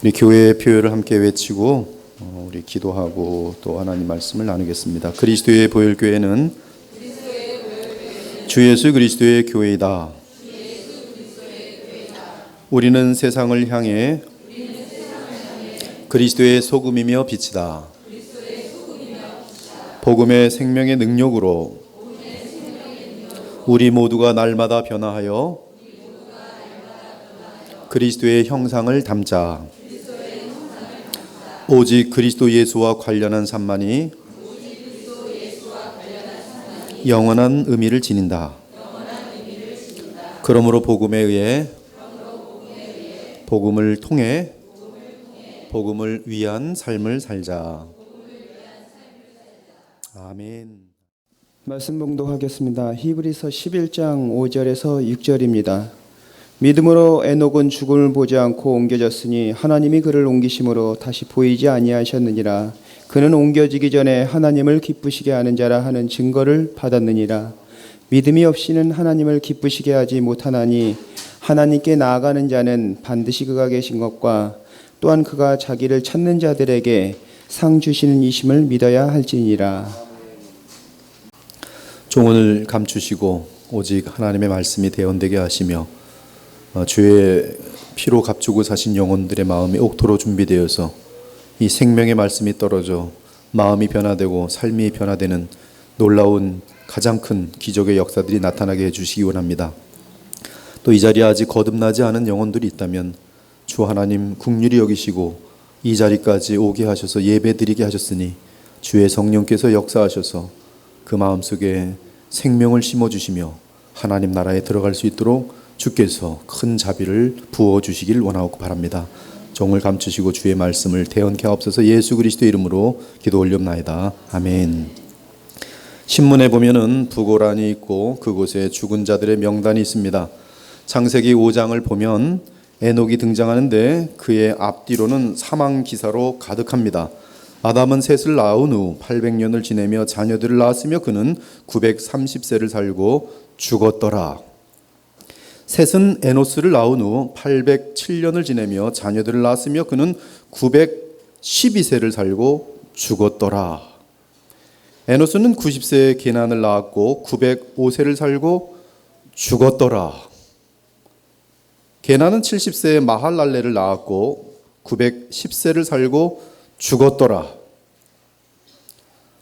우리 교회의 표율을 함께 외치고 우리 기도하고 또 하나님 말씀을 나누겠습니다. 그리스도의 보혈교회는 주 예수 그리스도의 교회이다. 우리는 세상을 향해 그리스도의 소금이며 빛이다. 복음의 생명의 능력으로 우리 모두가 날마다 변화하여 그리스도의 형상을 담자. 오직 그리스도 예수와 관련한 삶만이 영원한 의미를 지닌다. 그러므로 복음에 의해 복음을 통해 복음을 위한 삶을 살자. 아멘. 말씀 봉독하겠습니다. 히브리서 11장 5절에서 6절입니다. 믿음으로 에녹은 죽음을 보지 않고 옮겨졌으니 하나님이 그를 옮기심으로 다시 보이지 아니하셨느니라. 그는 옮겨지기 전에 하나님을 기쁘시게 하는 자라 하는 증거를 받았느니라. 믿음이 없이는 하나님을 기쁘시게 하지 못하나니 하나님께 나아가는 자는 반드시 그가 계신 것과 또한 그가 자기를 찾는 자들에게 상 주시는 이심을 믿어야 할지니라. 종언을 감추시고 오직 하나님의 말씀이 대언되게 하시며 주의 피로 값주고 사신 영혼들의 마음이 옥토로 준비되어서 이 생명의 말씀이 떨어져 마음이 변화되고 삶이 변화되는 놀라운 가장 큰 기적의 역사들이 나타나게 해주시기 원합니다. 또 이 자리에 아직 거듭나지 않은 영혼들이 있다면 주 하나님 긍휼히 여기시고 이 자리까지 오게 하셔서 예배드리게 하셨으니 주의 성령께서 역사하셔서 그 마음속에 생명을 심어주시며 하나님 나라에 들어갈 수 있도록 주께서 큰 자비를 부어주시길 원하고 바랍니다. 종을 감추시고 주의 말씀을 대언케 하옵소서. 예수 그리스도 이름으로 기도 올렵나이다. 아멘. 신문에 보면은 부고란이 있고 그곳에 죽은 자들의 명단이 있습니다. 창세기 5장을 보면 에녹이 등장하는데 그의 앞뒤로는 사망 기사로 가득합니다. 아담은 셋을 낳은 후 800년을 지내며 자녀들을 낳았으며 그는 930세를 살고 죽었더라. 셋은 에노스를 낳은 후 807년을 지내며 자녀들을 낳았으며 그는 912세를 살고 죽었더라. 에노스는 90세에 게난을 낳았고 905세를 살고 죽었더라. 게난은 70세에 마할랄레를 낳았고 910세를 살고 죽었더라.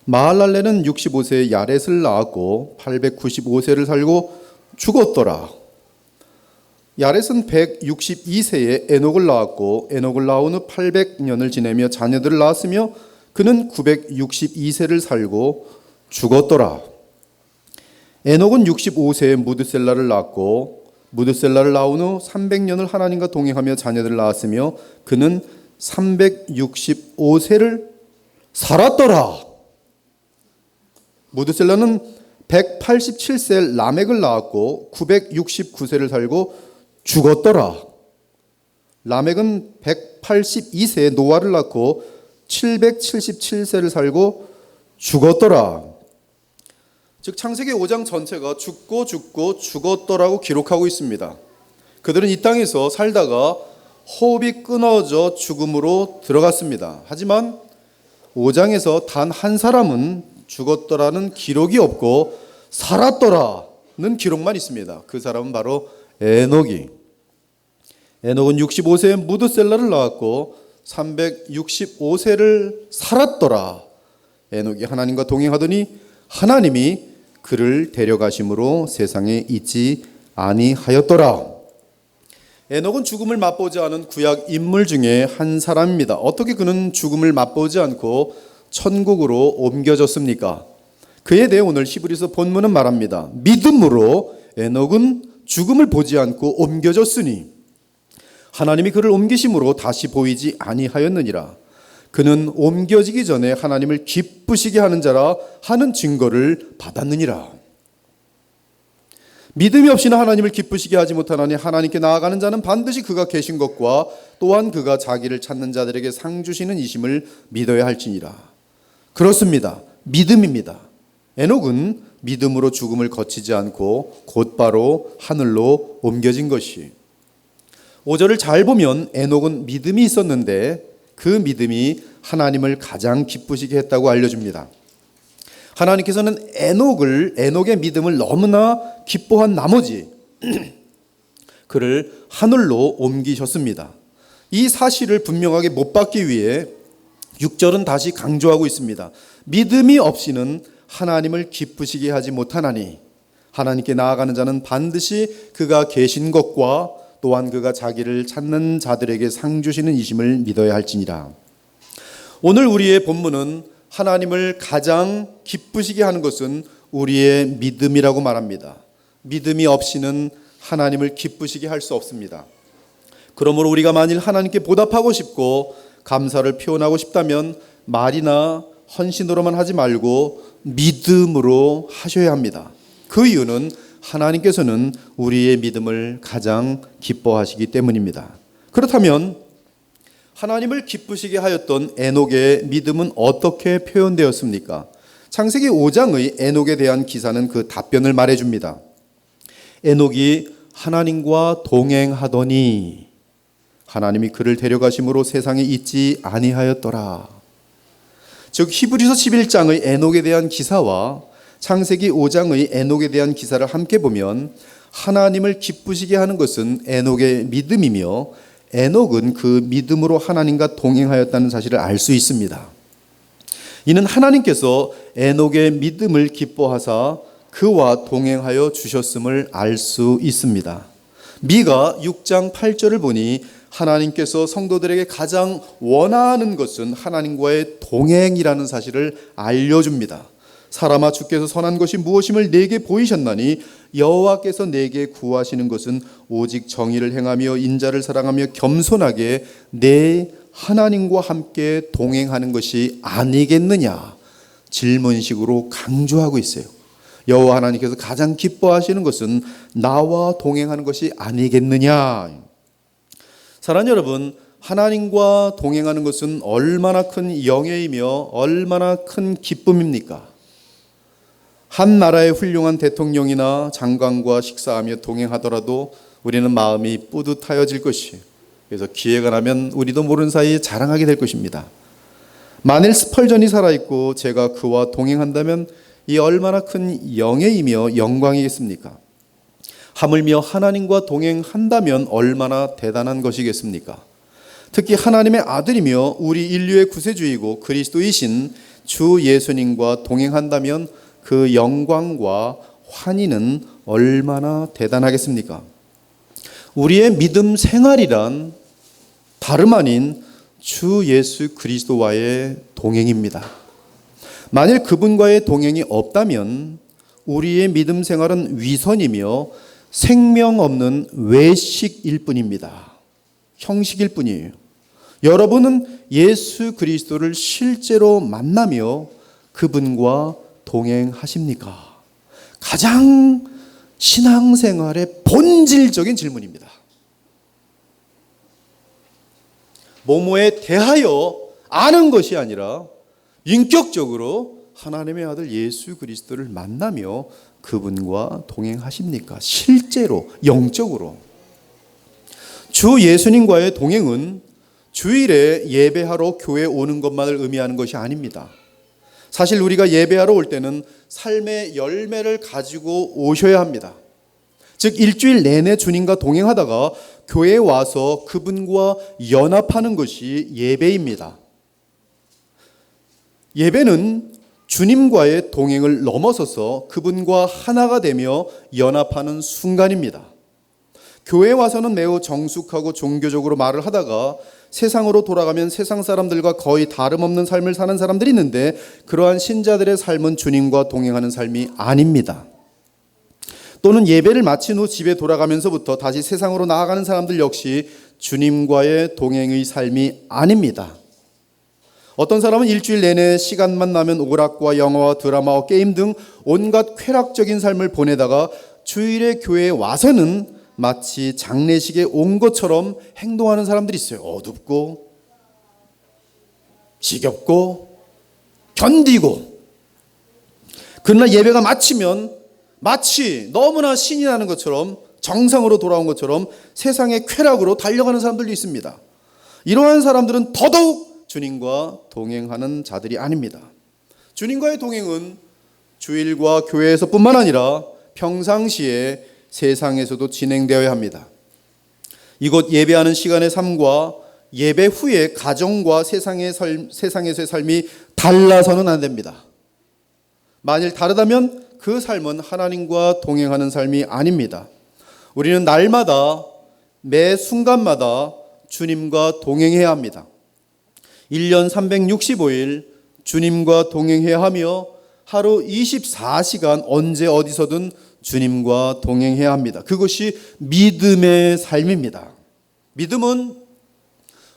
마할랄레는 65세에 야렛을 낳았고 895세를 살고 죽었더라. 야렛은 162세에 에녹을 낳았고 에녹을 낳은 후 800년을 지내며 자녀들을 낳았으며 그는 962세를 살고 죽었더라. 에녹은 65세에 무드셀라를 낳았고 무드셀라를 낳은 후 300년을 하나님과 동행하며 자녀들을 낳았으며 그는 365세를 살았더라. 무드셀라는 187세 라멕을 낳았고 969세를 살고 죽었더라. 라멕은 182세에 노아를 낳고 777세를 살고 죽었더라. 즉 창세기 5장 전체가 죽고 죽었더라고 기록하고 있습니다. 그들은 이 땅에서 살다가 호흡이 끊어져 죽음으로 들어갔습니다. 하지만 5장에서 단 한 사람은 죽었더라는 기록이 없고 살았더라는 기록만 있습니다. 그 사람은 바로 에녹이. 에녹은 65세에 무드셀라를 낳았고 365세를 살았더라. 에녹이 하나님과 동행하더니 하나님이 그를 데려가심으로 세상에 있지 아니하였더라. 에녹은 죽음을 맛보지 않은 구약 인물 중에 한 사람입니다. 어떻게 그는 죽음을 맛보지 않고 천국으로 옮겨졌습니까? 그에 대해 오늘 히브리서 본문은 말합니다. 믿음으로 에녹은 죽음을 보지 않고 옮겨졌으니 하나님이 그를 옮기심으로 다시 보이지 아니하였느니라. 그는 옮겨지기 전에 하나님을 기쁘시게 하는 자라 하는 증거를 받았느니라. 믿음이 없이는 하나님을 기쁘시게 하지 못하나니 하나님께 나아가는 자는 반드시 그가 계신 것과 또한 그가 자기를 찾는 자들에게 상 주시는 이심을 믿어야 할지니라. 그렇습니다. 믿음입니다. 에녹은 믿음으로 죽음을 거치지 않고 곧바로 하늘로 옮겨진 것이. 5절을 잘 보면 에녹은 믿음이 있었는데 그 믿음이 하나님을 가장 기쁘시게 했다고 알려줍니다. 하나님께서는 에녹의 믿음을 너무나 기뻐한 나머지 그를 하늘로 옮기셨습니다. 이 사실을 분명하게 못 받기 위해 6절은 다시 강조하고 있습니다. 믿음이 없이는 하나님을 기쁘시게 하지 못하나니 하나님께 나아가는 자는 반드시 그가 계신 것과 또한 그가 자기를 찾는 자들에게 상 주시는 이심을 믿어야 할지니라. 오늘 우리의 본문은 하나님을 가장 기쁘시게 하는 것은 우리의 믿음이라고 말합니다. 믿음이 없이는 하나님을 기쁘시게 할 수 없습니다. 그러므로 우리가 만일 하나님께 보답하고 싶고 감사를 표현하고 싶다면 말이나 헌신으로만 하지 말고 믿음으로 하셔야 합니다. 그 이유는 하나님께서는 우리의 믿음을 가장 기뻐하시기 때문입니다. 그렇다면 하나님을 기쁘시게 하였던 에녹의 믿음은 어떻게 표현되었습니까? 창세기 5장의 에녹에 대한 기사는 그 답변을 말해줍니다. 에녹이 하나님과 동행하더니 하나님이 그를 데려가심으로 세상에 있지 아니하였더라. 즉 히브리서 11장의 에녹에 대한 기사와 창세기 5장의 에녹에 대한 기사를 함께 보면 하나님을 기쁘시게 하는 것은 에녹의 믿음이며 에녹은 그 믿음으로 하나님과 동행하였다는 사실을 알 수 있습니다. 이는 하나님께서 에녹의 믿음을 기뻐하사 그와 동행하여 주셨음을 알 수 있습니다. 미가 6장 8절을 보니 하나님께서 성도들에게 가장 원하는 것은 하나님과의 동행이라는 사실을 알려줍니다. 사람아 주께서 선한 것이 무엇임을 내게 보이셨나니 여호와께서 내게 구하시는 것은 오직 정의를 행하며 인자를 사랑하며 겸손하게 내 하나님과 함께 동행하는 것이 아니겠느냐 질문식으로 강조하고 있어요. 여호와 하나님께서 가장 기뻐하시는 것은 나와 동행하는 것이 아니겠느냐. 사랑하는 여러분, 하나님과 동행하는 것은 얼마나 큰 영예이며 얼마나 큰 기쁨입니까? 한 나라의 훌륭한 대통령이나 장관과 식사하며 동행하더라도 우리는 마음이 뿌듯하여질 것이에요. 그래서 기회가 나면 우리도 모르는 사이에 자랑하게 될 것입니다. 만일 스펄전이 살아있고 제가 그와 동행한다면 이 얼마나 큰 영예이며 영광이겠습니까? 하물며 하나님과 동행한다면 얼마나 대단한 것이겠습니까? 특히 하나님의 아들이며 우리 인류의 구세주이고 그리스도이신 주 예수님과 동행한다면 그 영광과 환희는 얼마나 대단하겠습니까? 우리의 믿음 생활이란 다름 아닌 주 예수 그리스도와의 동행입니다. 만일 그분과의 동행이 없다면 우리의 믿음 생활은 위선이며 생명 없는 외식일 뿐입니다. 형식일 뿐이에요. 여러분은 예수 그리스도를 실제로 만나며 그분과 동행하십니까? 가장 신앙생활의 본질적인 질문입니다. 뭐뭐에 대하여 아는 것이 아니라 인격적으로 하나님의 아들 예수 그리스도를 만나며 그분과 동행하십니까? 실제로 영적으로. 주 예수님과의 동행은 주일에 예배하러 교회에 오는 것만을 의미하는 것이 아닙니다. 사실 우리가 예배하러 올 때는 삶의 열매를 가지고 오셔야 합니다. 즉 일주일 내내 주님과 동행하다가 교회에 와서 그분과 연합하는 것이 예배입니다. 예배는 주님과의 동행을 넘어서서 그분과 하나가 되며 연합하는 순간입니다. 교회에 와서는 매우 정숙하고 종교적으로 말을 하다가 세상으로 돌아가면 세상 사람들과 거의 다름없는 삶을 사는 사람들이 있는데 그러한 신자들의 삶은 주님과 동행하는 삶이 아닙니다. 또는 예배를 마친 후 집에 돌아가면서부터 다시 세상으로 나아가는 사람들 역시 주님과의 동행의 삶이 아닙니다. 어떤 사람은 일주일 내내 시간만 나면 오락과 영화와 드라마와 게임 등 온갖 쾌락적인 삶을 보내다가 주일에 교회에 와서는 마치 장례식에 온 것처럼 행동하는 사람들이 있어요. 어둡고 지겹고 견디고. 그러나 예배가 마치면 마치 너무나 신이 나는 것처럼 정상으로 돌아온 것처럼 세상의 쾌락으로 달려가는 사람들도 있습니다. 이러한 사람들은 더더욱 주님과 동행하는 자들이 아닙니다. 주님과의 동행은 주일과 교회에서뿐만 아니라 평상시에 세상에서도 진행되어야 합니다. 이곳 예배하는 시간의 삶과 예배 후에 가정과 세상에서의 삶이 달라서는 안 됩니다. 만일 다르다면 그 삶은 하나님과 동행하는 삶이 아닙니다. 우리는 날마다 매 순간마다 주님과 동행해야 합니다. 1년 365일 주님과 동행해야 하며 하루 24시간 언제 어디서든 주님과 동행해야 합니다. 그것이 믿음의 삶입니다. 믿음은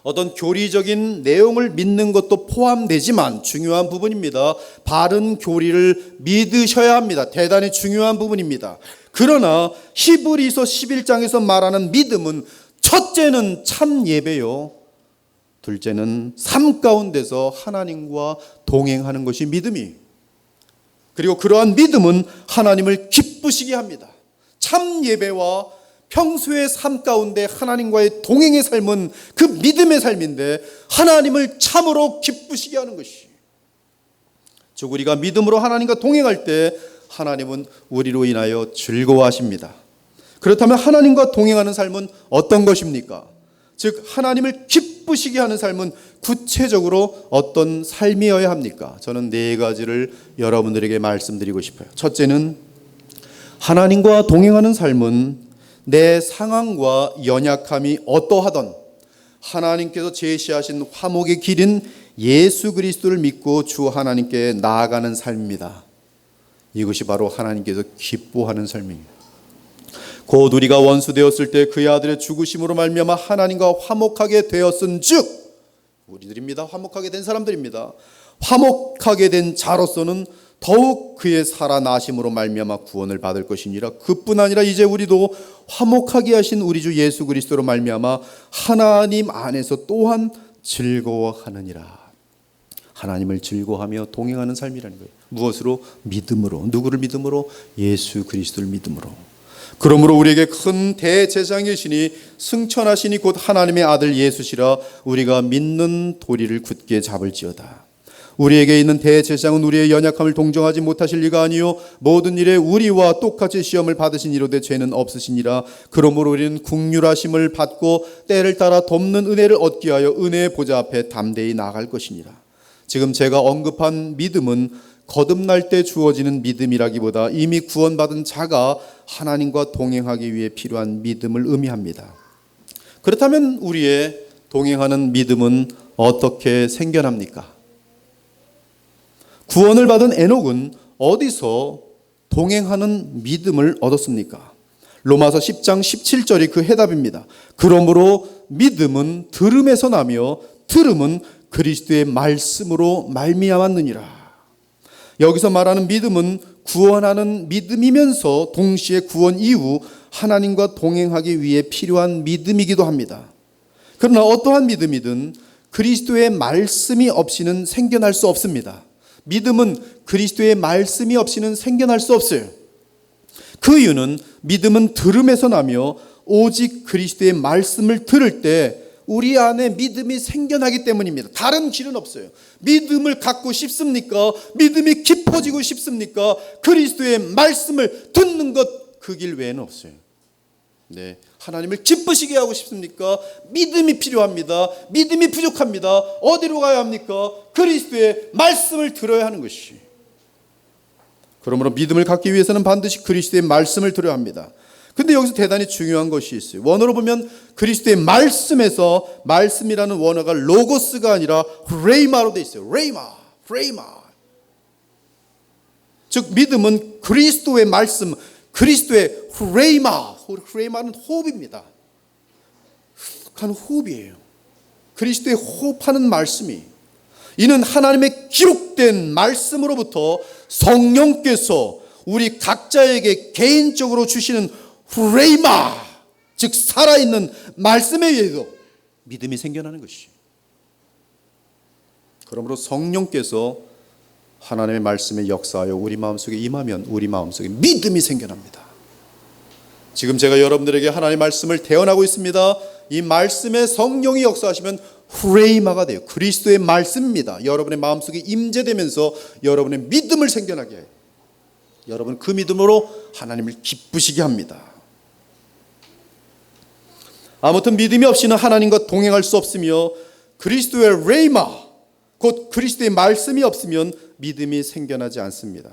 어떤 교리적인 내용을 믿는 것도 포함되지만 중요한 부분입니다. 바른 교리를 믿으셔야 합니다. 대단히 중요한 부분입니다. 그러나 히브리서 11장에서 말하는 믿음은 첫째는 참 예배요, 둘째는 삶 가운데서 하나님과 동행하는 것이 믿음이, 그리고 그러한 믿음은 하나님을 기쁘시게 합니다. 참 예배와 평소의 삶 가운데 하나님과의 동행의 삶은 그 믿음의 삶인데 하나님을 참으로 기쁘시게 하는 것이, 즉 우리가 믿음으로 하나님과 동행할 때 하나님은 우리로 인하여 즐거워하십니다. 그렇다면 하나님과 동행하는 삶은 어떤 것입니까? 즉 하나님을 기쁘시게 하는 삶은 구체적으로 어떤 삶이어야 합니까? 저는 네 가지를 여러분들에게 말씀드리고 싶어요. 첫째는 하나님과 동행하는 삶은 내 상황과 연약함이 어떠하던 하나님께서 제시하신 화목의 길인 예수 그리스도를 믿고 주 하나님께 나아가는 삶입니다. 이것이 바로 하나님께서 기뻐하는 삶입니다. 곧 우리가 원수 되었을 때 그의 아들의 죽으심으로 말미암아 하나님과 화목하게 되었은즉, 우리들입니다. 화목하게 된 사람들입니다. 화목하게 된 자로서는 더욱 그의 살아나심으로 말미암아 구원을 받을 것이니라. 그뿐 아니라 이제 우리도 화목하게 하신 우리 주 예수 그리스도로 말미암아 하나님 안에서 또한 즐거워하느니라. 하나님을 즐거워하며 동행하는 삶이라는 거예요. 무엇으로? 믿음으로. 누구를 믿음으로? 예수 그리스도를 믿음으로. 그러므로 우리에게 큰 대제사장이시니 승천하시니 곧 하나님의 아들 예수시라. 우리가 믿는 도리를 굳게 잡을지어다. 우리에게 있는 대제사장은 우리의 연약함을 동정하지 못하실 리가 아니요 모든 일에 우리와 똑같이 시험을 받으신 이로되 죄는 없으시니라. 그러므로 우리는 긍휼하심을 받고 때를 따라 돕는 은혜를 얻기 위하여 은혜의 보좌 앞에 담대히 나아갈 것이니라. 지금 제가 언급한 믿음은 거듭날 때 주어지는 믿음이라기보다 이미 구원받은 자가 하나님과 동행하기 위해 필요한 믿음을 의미합니다. 그렇다면 우리의 동행하는 믿음은 어떻게 생겨납니까? 구원을 받은 에녹은 어디서 동행하는 믿음을 얻었습니까? 로마서 10장 17절이 그 해답입니다. 그러므로 믿음은 들음에서 나며 들음은 그리스도의 말씀으로 말미암았느니라. 여기서 말하는 믿음은 구원하는 믿음이면서 동시에 구원 이후 하나님과 동행하기 위해 필요한 믿음이기도 합니다. 그러나 어떠한 믿음이든 그리스도의 말씀이 없이는 생겨날 수 없습니다. 믿음은 그리스도의 말씀이 없이는 생겨날 수 없어요. 그 이유는 믿음은 들음에서 나며 오직 그리스도의 말씀을 들을 때 우리 안에 믿음이 생겨나기 때문입니다. 다른 길은 없어요. 믿음을 갖고 싶습니까? 믿음이 깊어지고 싶습니까? 그리스도의 말씀을 듣는 것 그 길 외에는 없어요. 네, 하나님을 기쁘시게 하고 싶습니까? 믿음이 필요합니다. 믿음이 부족합니다. 어디로 가야 합니까? 그리스도의 말씀을 들어야 하는 것이. 그러므로 믿음을 갖기 위해서는 반드시 그리스도의 말씀을 들어야 합니다. 근데 여기서 대단히 중요한 것이 있어요. 원어로 보면 그리스도의 말씀에서 말씀이라는 원어가 로고스가 아니라 레이마로 돼 있어요. 레이마. 즉 믿음은 그리스도의 말씀, 그리스도의 레이마는 호흡입니다. 하는 호흡이에요. 그리스도의 호흡하는 말씀이, 이는 하나님의 기록된 말씀으로부터 성령께서 우리 각자에게 개인적으로 주시는 레이마, 즉 살아있는 말씀에 의해서 믿음이 생겨나는 것이. 그러므로 성령께서 하나님의 말씀에 역사하여 우리 마음속에 임하면 우리 마음속에 믿음이 생겨납니다. 지금 제가 여러분들에게 하나님의 말씀을 대언하고 있습니다. 이 말씀에 성령이 역사하시면 후레이마가 돼요. 그리스도의 말씀입니다. 여러분의 마음속에 임재되면서 여러분의 믿음을 생겨나게 해요. 여러분 그 믿음으로 하나님을 기쁘시게 합니다. 아무튼 믿음이 없이는 하나님과 동행할 수 없으며 그리스도의 레이마, 곧 그리스도의 말씀이 없으면 믿음이 생겨나지 않습니다.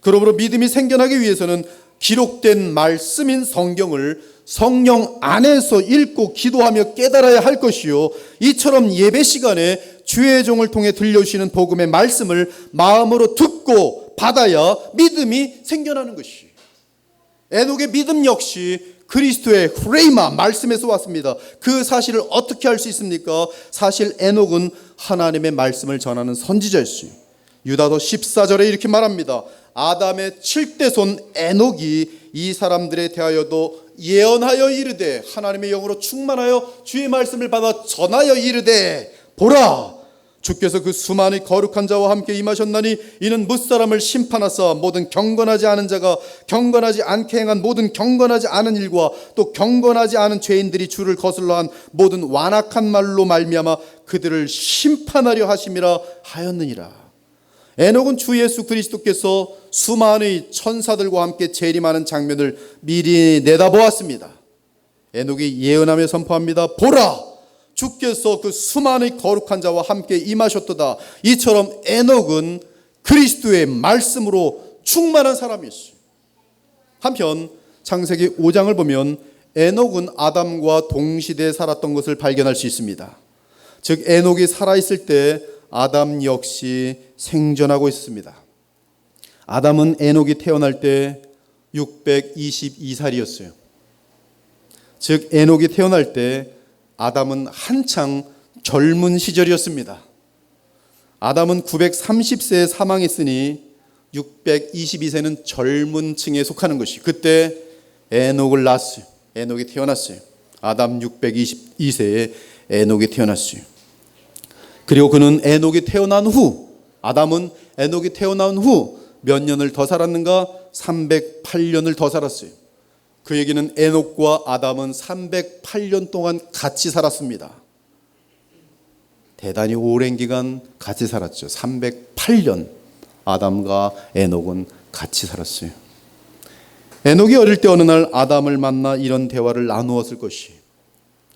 그러므로 믿음이 생겨나기 위해서는 기록된 말씀인 성경을 성령 안에서 읽고 기도하며 깨달아야 할 것이요, 이처럼 예배 시간에 주의 종을 통해 들려주시는 복음의 말씀을 마음으로 듣고 받아야 믿음이 생겨나는 것이. 에녹의 믿음 역시 그리스도의 후레이마 말씀에서 왔습니다. 그 사실을 어떻게 알 수 있습니까? 사실 에녹은 하나님의 말씀을 전하는 선지자였어요. 유다서 14절에 이렇게 말합니다. 아담의 7대손 에녹이 이 사람들에 대하여도 예언하여 이르되, 하나님의 영으로 충만하여 주의 말씀을 받아 전하여 이르되, 보라, 주께서 그 수많은 거룩한 자와 함께 임하셨나니 이는 무사람을 심판하사 모든 경건하지 않은 자가 경건하지 않게 행한 모든 경건하지 않은 일과 또 경건하지 않은 죄인들이 주를 거슬러 한 모든 완악한 말로 말미암아 그들을 심판하려 하심이라 하였느니라. 에녹은 주 예수 그리스도께서 수많은 천사들과 함께 재림하는 장면을 미리 내다보았습니다. 에녹이 예언하며 선포합니다. 보라, 주께서 그 수많은 거룩한 자와 함께 임하셨도다. 이처럼 에녹은 그리스도의 말씀으로 충만한 사람이었어요. 한편 창세기 5장을 보면 에녹은 아담과 동시대에 살았던 것을 발견할 수 있습니다. 즉 에녹이 살아있을 때 아담 역시 생존하고 있습니다. 아담은 에녹이 태어날 때 622살이었어요. 즉 에녹이 태어날 때 아담은 한창 젊은 시절이었습니다. 아담은 930세에 사망했으니 622세는 젊은 층에 속하는 것이, 그때 에녹을 낳았어요. 에녹이 태어났어요. 아담 622세에 에녹이 태어났어요. 그리고 그는 에녹이 태어난 후, 아담은 에녹이 태어난 후 몇 년을 더 살았는가? 308년을 더 살았어요. 그 얘기는 에녹과 아담은 308년 동안 같이 살았습니다. 대단히 오랜 기간 같이 살았죠. 308년 아담과 에녹은 같이 살았어요. 에녹이 어릴 때 어느 날 아담을 만나 이런 대화를 나누었을 것이,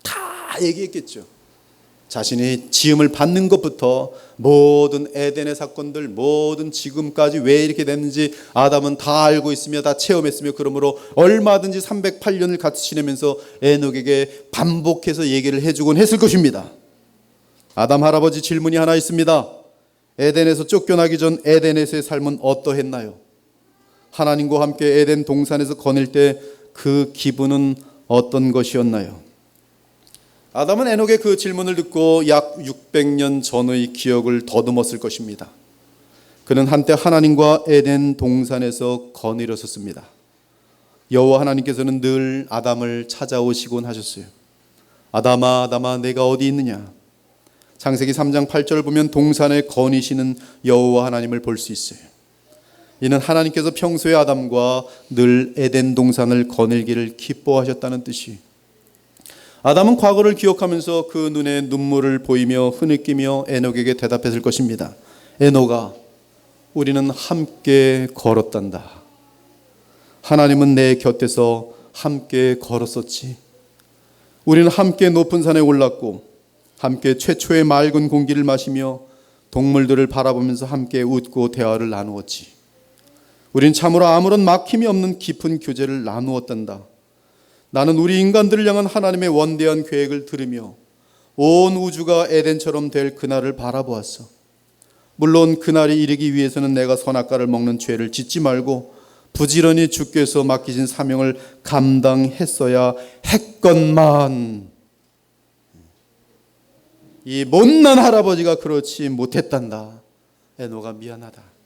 다 얘기했겠죠. 자신이 지음을 받는 것부터 모든 에덴의 사건들, 모든 지금까지 왜 이렇게 됐는지 아담은 다 알고 있으며 다 체험했으며, 그러므로 얼마든지 308년을 같이 지내면서 에녹에게 반복해서 얘기를 해주곤 했을 것입니다. 아담 할아버지, 질문이 하나 있습니다. 에덴에서 쫓겨나기 전 에덴에서의 삶은 어떠했나요? 하나님과 함께 에덴 동산에서 거닐 때 그 기분은 어떤 것이었나요? 아담은 에녹의 그 질문을 듣고 약 600년 전의 기억을 더듬었을 것입니다. 그는 한때 하나님과 에덴 동산에서 거닐었었습니다. 여호와 하나님께서는 늘 아담을 찾아오시곤 하셨어요. 아담아, 아담아, 내가 어디 있느냐? 창세기 3장 8절을 보면 동산에 거니시는 여호와 하나님을 볼 수 있어요. 이는 하나님께서 평소에 아담과 늘 에덴 동산을 거닐기를 기뻐하셨다는 뜻이. 아담은 과거를 기억하면서 그 눈에 눈물을 보이며 흐느끼며 에녹에게 대답했을 것입니다. 에녹아, 우리는 함께 걸었단다. 하나님은 내 곁에서 함께 걸었었지. 우리는 함께 높은 산에 올랐고 함께 최초의 맑은 공기를 마시며 동물들을 바라보면서 함께 웃고 대화를 나누었지. 우린 참으로 아무런 막힘이 없는 깊은 교제를 나누었단다. 나는 우리 인간들을 향한 하나님의 원대한 계획을 들으며 온 우주가 에덴처럼 될 그날을 바라보았어. 물론 그날이 이르기 위해서는 내가 선악과를 먹는 죄를 짓지 말고 부지런히 주께서 맡기신 사명을 감당했어야 했건만, 이 못난 할아버지가 그렇지 못했단다. 에녹아, 미안하다.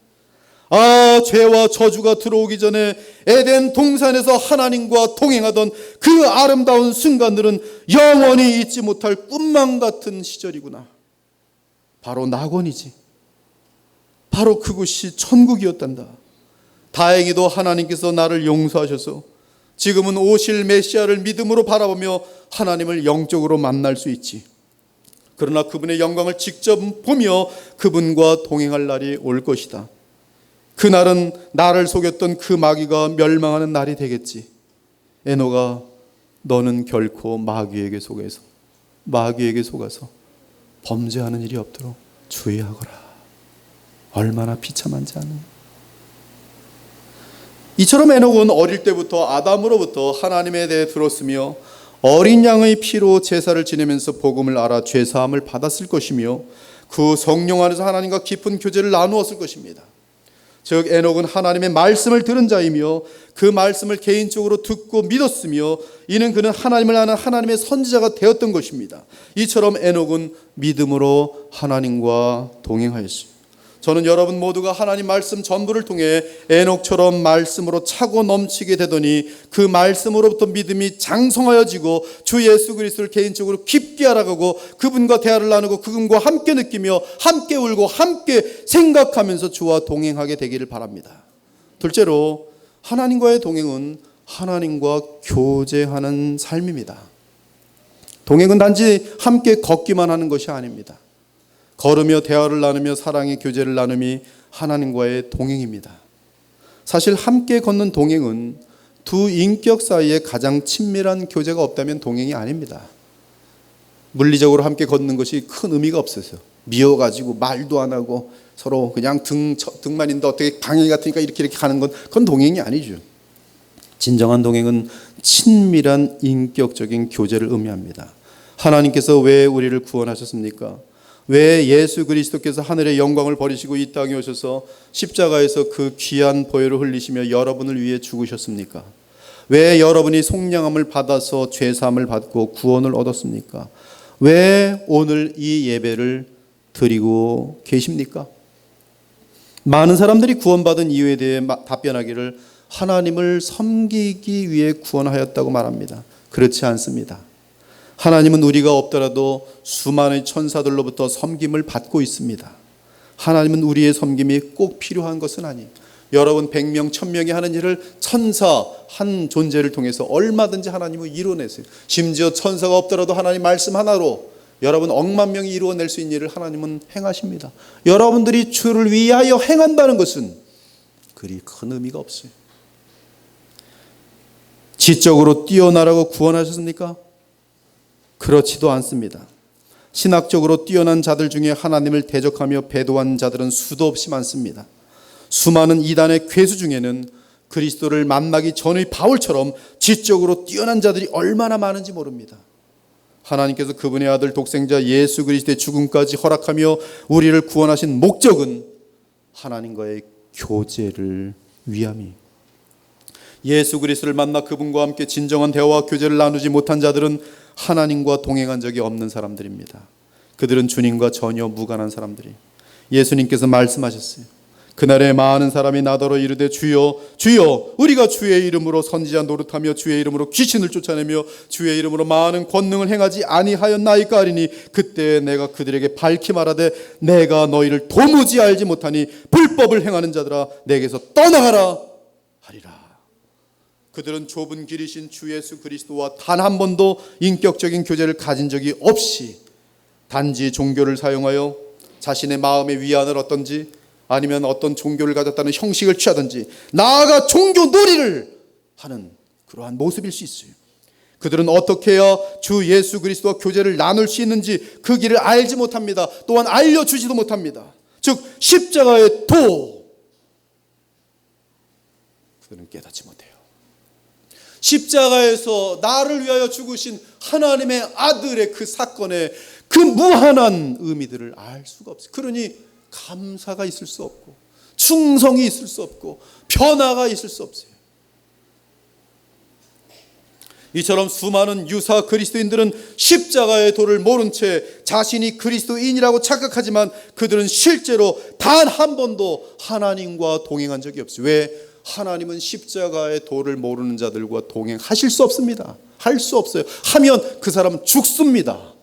아, 죄와 저주가 들어오기 전에 에덴 동산에서 하나님과 동행하던 그 아름다운 순간들은 영원히 잊지 못할 꿈만 같은 시절이구나. 바로 낙원이지. 바로 그곳이 천국이었단다. 다행히도 하나님께서 나를 용서하셔서 지금은 오실 메시아를 믿음으로 바라보며 하나님을 영적으로 만날 수 있지. 그러나 그분의 영광을 직접 보며 그분과 동행할 날이 올 것이다. 그날은 나를 속였던 그 마귀가 멸망하는 날이 되겠지. 에노가, 너는 결코 마귀에게 속아서 범죄하는 일이 없도록 주의하거라. 얼마나 비참한지 아는. 이처럼 에녹은 어릴 때부터 아담으로부터 하나님에 대해 들었으며 어린 양의 피로 제사를 지내면서 복음을 알아 죄사함을 받았을 것이며 그 성령 안에서 하나님과 깊은 교제를 나누었을 것입니다. 즉 에녹은 하나님의 말씀을 들은 자이며 그 말씀을 개인적으로 듣고 믿었으며 이는 그는 하나님을 아는 하나님의 선지자가 되었던 것입니다. 이처럼 에녹은 믿음으로 하나님과 동행하였습니다. 저는 여러분 모두가 하나님 말씀 전부를 통해 에녹처럼 말씀으로 차고 넘치게 되더니 그 말씀으로부터 믿음이 장성하여지고 주 예수 그리스도를 개인적으로 깊게 알아가고 그분과 대화를 나누고 그분과 함께 느끼며 함께 울고 함께 생각하면서 주와 동행하게 되기를 바랍니다. 둘째로, 하나님과의 동행은 하나님과 교제하는 삶입니다. 동행은 단지 함께 걷기만 하는 것이 아닙니다. 걸으며 대화를 나누며 사랑의 교제를 나눔이 하나님과의 동행입니다. 사실 함께 걷는 동행은 두 인격 사이에 가장 친밀한 교제가 없다면 동행이 아닙니다. 물리적으로 함께 걷는 것이 큰 의미가 없어서 미워가지고 말도 안 하고 서로 그냥 등만 있는데 어떻게 방해 같으니까 이렇게 가는 건 그건 동행이 아니죠. 진정한 동행은 친밀한 인격적인 교제를 의미합니다. 하나님께서 왜 우리를 구원하셨습니까? 왜 예수 그리스도께서 하늘의 영광을 버리시고 이 땅에 오셔서 십자가에서 그 귀한 보혈을 흘리시며 여러분을 위해 죽으셨습니까? 왜 여러분이 속량함을 받아서 죄사함을 받고 구원을 얻었습니까? 왜 오늘 이 예배를 드리고 계십니까? 많은 사람들이 구원받은 이유에 대해 답변하기를 하나님을 섬기기 위해 구원하였다고 말합니다. 그렇지 않습니다. 하나님은 우리가 없더라도 수많은 천사들로부터 섬김을 받고 있습니다. 하나님은 우리의 섬김이 꼭 필요한 것은 아니에요. 여러분 100명, 1000명이 하는 일을 천사 한 존재를 통해서 얼마든지 하나님은 이루어내세요. 심지어 천사가 없더라도 하나님 말씀 하나로 여러분 억만 명이 이루어낼 수 있는 일을 하나님은 행하십니다. 여러분들이 주를 위하여 행한다는 것은 그리 큰 의미가 없어요. 지적으로 뛰어나라고 구원하셨습니까? 그렇지도 않습니다. 신학적으로 뛰어난 자들 중에 하나님을 대적하며 배도한 자들은 수도 없이 많습니다. 수많은 이단의 괴수 중에는 그리스도를 만나기 전의 바울처럼 지적으로 뛰어난 자들이 얼마나 많은지 모릅니다. 하나님께서 그분의 아들 독생자 예수 그리스도의 죽음까지 허락하며 우리를 구원하신 목적은 하나님과의 교제를 위함이. 예수 그리스도를 만나 그분과 함께 진정한 대화와 교제를 나누지 못한 자들은 하나님과 동행한 적이 없는 사람들입니다. 그들은 주님과 전혀 무관한 사람들이. 예수님께서 말씀하셨어요. 그날에 많은 사람이 나더러 이르되 주여 주여 우리가 주의 이름으로 선지자 노릇하며 주의 이름으로 귀신을 쫓아내며 주의 이름으로 많은 권능을 행하지 아니하였나이까 하리니 그때 내가 그들에게 밝히 말하되 내가 너희를 도무지 알지 못하니 불법을 행하는 자들아 내게서 떠나가라 하리라. 그들은 좁은 길이신 주 예수 그리스도와 단 한 번도 인격적인 교제를 가진 적이 없이 단지 종교를 사용하여 자신의 마음의 위안을 얻든지 아니면 어떤 종교를 가졌다는 형식을 취하든지 나아가 종교 놀이를 하는 그러한 모습일 수 있어요. 그들은 어떻게 해야 주 예수 그리스도와 교제를 나눌 수 있는지 그 길을 알지 못합니다. 또한 알려주지도 못합니다. 즉 십자가의 도 그들은 깨닫지 못해요. 십자가에서 나를 위하여 죽으신 하나님의 아들의 그 사건의 그 무한한 의미들을 알 수가 없어요. 그러니 감사가 있을 수 없고 충성이 있을 수 없고 변화가 있을 수 없어요. 이처럼 수많은 유사 그리스도인들은 십자가의 도를 모른 채 자신이 그리스도인이라고 착각하지만 그들은 실제로 단 한 번도 하나님과 동행한 적이 없어요. 왜? 하나님은 십자가의 도를 모르는 자들과 동행하실 수 없습니다. 할 수 없어요. 하면 그 사람은 죽습니다.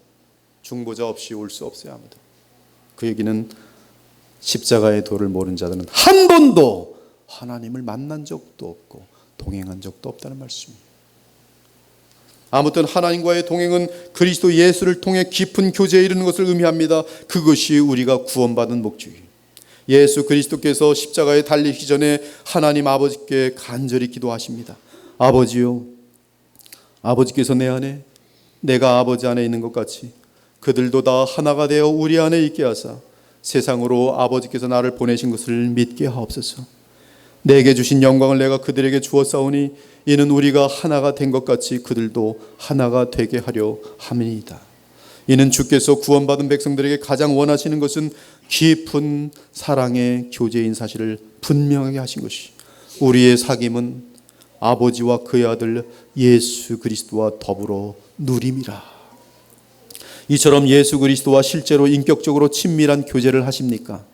중보자 없이 올 수 없어요. 아무도. 그 얘기는 십자가의 도를 모르는 자들은 한 번도 하나님을 만난 적도 없고 동행한 적도 없다는 말씀입니다. 아무튼 하나님과의 동행은 그리스도 예수를 통해 깊은 교제에 이르는 것을 의미합니다. 그것이 우리가 구원받은 목적이에요. 예수 그리스도께서 십자가에 달리기 전에 하나님 아버지께 간절히 기도하십니다. 아버지요, 아버지께서 내 안에, 내가 아버지 안에 있는 것 같이 그들도 다 하나가 되어 우리 안에 있게 하사 세상으로 아버지께서 나를 보내신 것을 믿게 하옵소서. 내게 주신 영광을 내가 그들에게 주었사오니 이는 우리가 하나가 된 것 같이 그들도 하나가 되게 하려 함이니이다. 이는 주께서 구원받은 백성들에게 가장 원하시는 것은 깊은 사랑의 교제인 사실을 분명하게 하신 것이, 우리의 사귐은 아버지와 그의 아들 예수 그리스도와 더불어 누림이라. 이처럼 예수 그리스도와 실제로 인격적으로 친밀한 교제를 하십니까?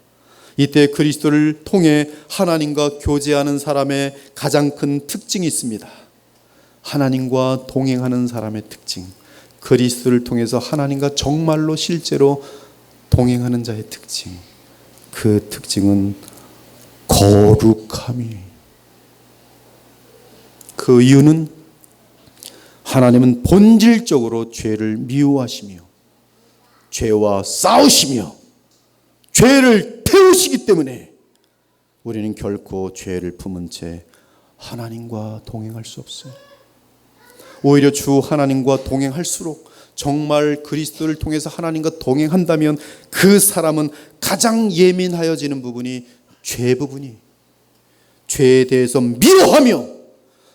이때 그리스도를 통해 하나님과 교제하는 사람의 가장 큰 특징이 있습니다. 하나님과 동행하는 사람의 특징, 그리스도를 통해서 하나님과 정말로 실제로 동행하는 자의 특징, 그 특징은 거룩함이. 그 이유는 하나님은 본질적으로 죄를 미워하시며 죄와 싸우시며 죄를 태우시기 때문에 우리는 결코 죄를 품은 채 하나님과 동행할 수 없어요. 오히려 주 하나님과 동행할수록, 정말 그리스도를 통해서 하나님과 동행한다면 그 사람은 가장 예민하여지는 부분이 죄 부분이, 죄에 대해서 미워하며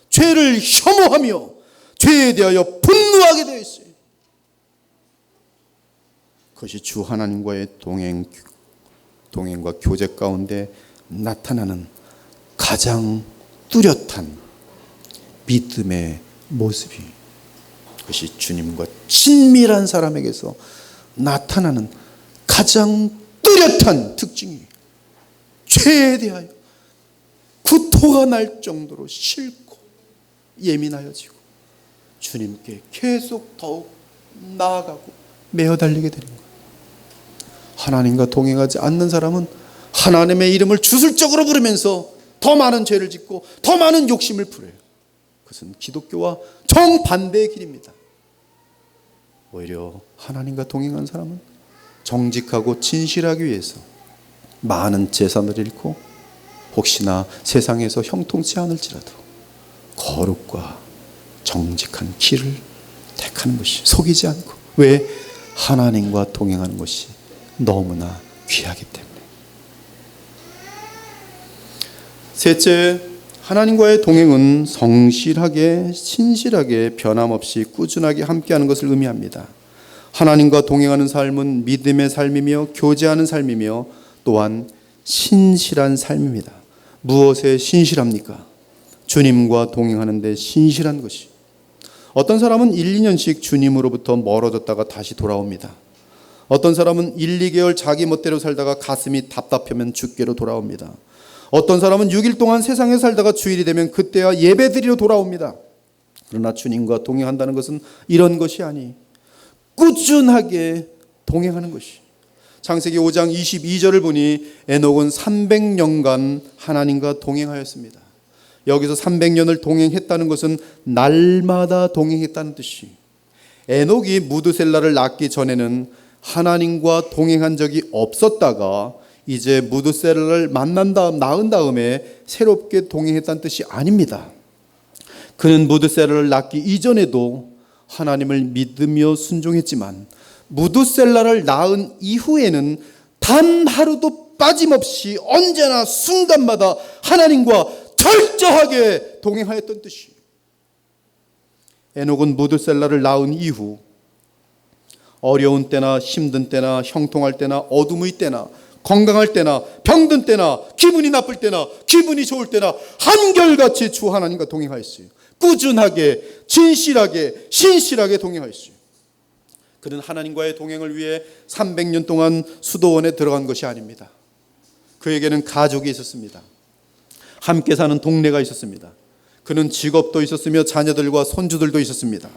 죄를 혐오하며 죄에 대하여 분노하게 되어 있어요. 그것이 주 하나님과의 동행과 교제 가운데 나타나는 가장 뚜렷한 믿음의 모습이, 그것이 주님과 친밀한 사람에게서 나타나는 가장 뚜렷한 특징이, 죄에 대하여 구토가 날 정도로 싫고 예민하여지고 주님께 계속 더욱 나아가고 매어 달리게 되는 거예요. 하나님과 동행하지 않는 사람은 하나님의 이름을 주술적으로 부르면서 더 많은 죄를 짓고 더 많은 욕심을 부려요. 그것은 기독교와 정반대의 길입니다. 오히려 하나님과 동행한 사람은 정직하고 진실하기 위해서 많은 재산을 잃고 혹시나 세상에서 형통치 않을지라도 거룩과 정직한 길을 택하는 것이, 속이지 않고. 왜? 하나님과 동행하는 것이 너무나 귀하기 때문에. 셋째, 하나님과의 동행은 성실하게, 신실하게, 변함없이 꾸준하게 함께하는 것을 의미합니다. 하나님과 동행하는 삶은 믿음의 삶이며 교제하는 삶이며 또한 신실한 삶입니다. 무엇에 신실합니까? 주님과 동행하는 데 신실한 것이. 어떤 사람은 1, 2년씩 주님으로부터 멀어졌다가 다시 돌아옵니다. 어떤 사람은 1, 2개월 자기 멋대로 살다가 가슴이 답답하면 주께로 돌아옵니다. 어떤 사람은 6일 동안 세상에 살다가 주일이 되면 그때야 예배드리러 돌아옵니다. 그러나 주님과 동행한다는 것은 이런 것이 아니, 꾸준하게 동행하는 것이. 창세기 5장 22절을 보니 에녹은 300년간 하나님과 동행하였습니다. 여기서 300년을 동행했다는 것은 날마다 동행했다는 뜻이. 에녹이 무드셀라를 낳기 전에는 하나님과 동행한 적이 없었다가 이제 무드셀라를 낳은 다음에 새롭게 동행했다는 뜻이 아닙니다. 그는 무드셀라를 낳기 이전에도 하나님을 믿으며 순종했지만 무드셀라를 낳은 이후에는 단 하루도 빠짐없이 언제나 순간마다 하나님과 철저하게 동행하였던 뜻이에요. 에녹은 무드셀라를 낳은 이후 어려운 때나 힘든 때나 형통할 때나 어둠의 때나 건강할 때나 병든 때나 기분이 나쁠 때나 기분이 좋을 때나 한결같이 주 하나님과 동행하였어요. 꾸준하게, 진실하게, 신실하게 동행하였어요. 그는 하나님과의 동행을 위해 300년 동안 수도원에 들어간 것이 아닙니다. 그에게는 가족이 있었습니다. 함께 사는 동네가 있었습니다. 그는 직업도 있었으며 자녀들과 손주들도 있었습니다.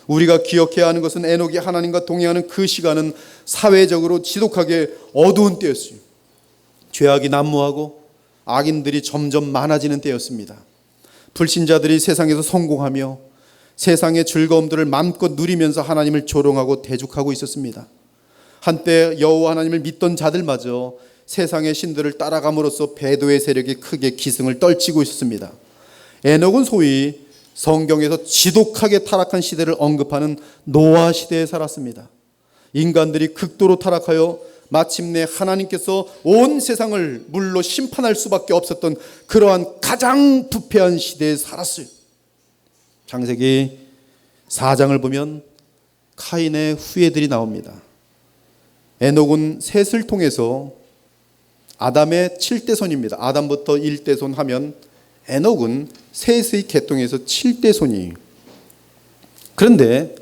우리가 기억해야 하는 것은 에녹이 하나님과 동행하는 그 시간은 사회적으로 지독하게 어두운 때였어요. 죄악이 난무하고 악인들이 점점 많아지는 때였습니다. 불신자들이 세상에서 성공하며 세상의 즐거움들을 마음껏 누리면서 하나님을 조롱하고 대적하고 있었습니다. 한때 여호와 하나님을 믿던 자들마저 세상의 신들을 따라감으로써 배도의 세력이 크게 기승을 떨치고 있었습니다. 에녹은 소위 성경에서 지독하게 타락한 시대를 언급하는 노아 시대에 살았습니다. 인간들이 극도로 타락하여 마침내 하나님께서 온 세상을 물로 심판할 수밖에 없었던 그러한 가장 부패한 시대에 살았어요. 창세기 4장을 보면 카인의 후예들이 나옵니다. 에녹은 셋을 통해서 아담의 7대손입니다. 아담부터 1대손 하면 에녹은 셋의 계통에서 7대손이에요. 그런데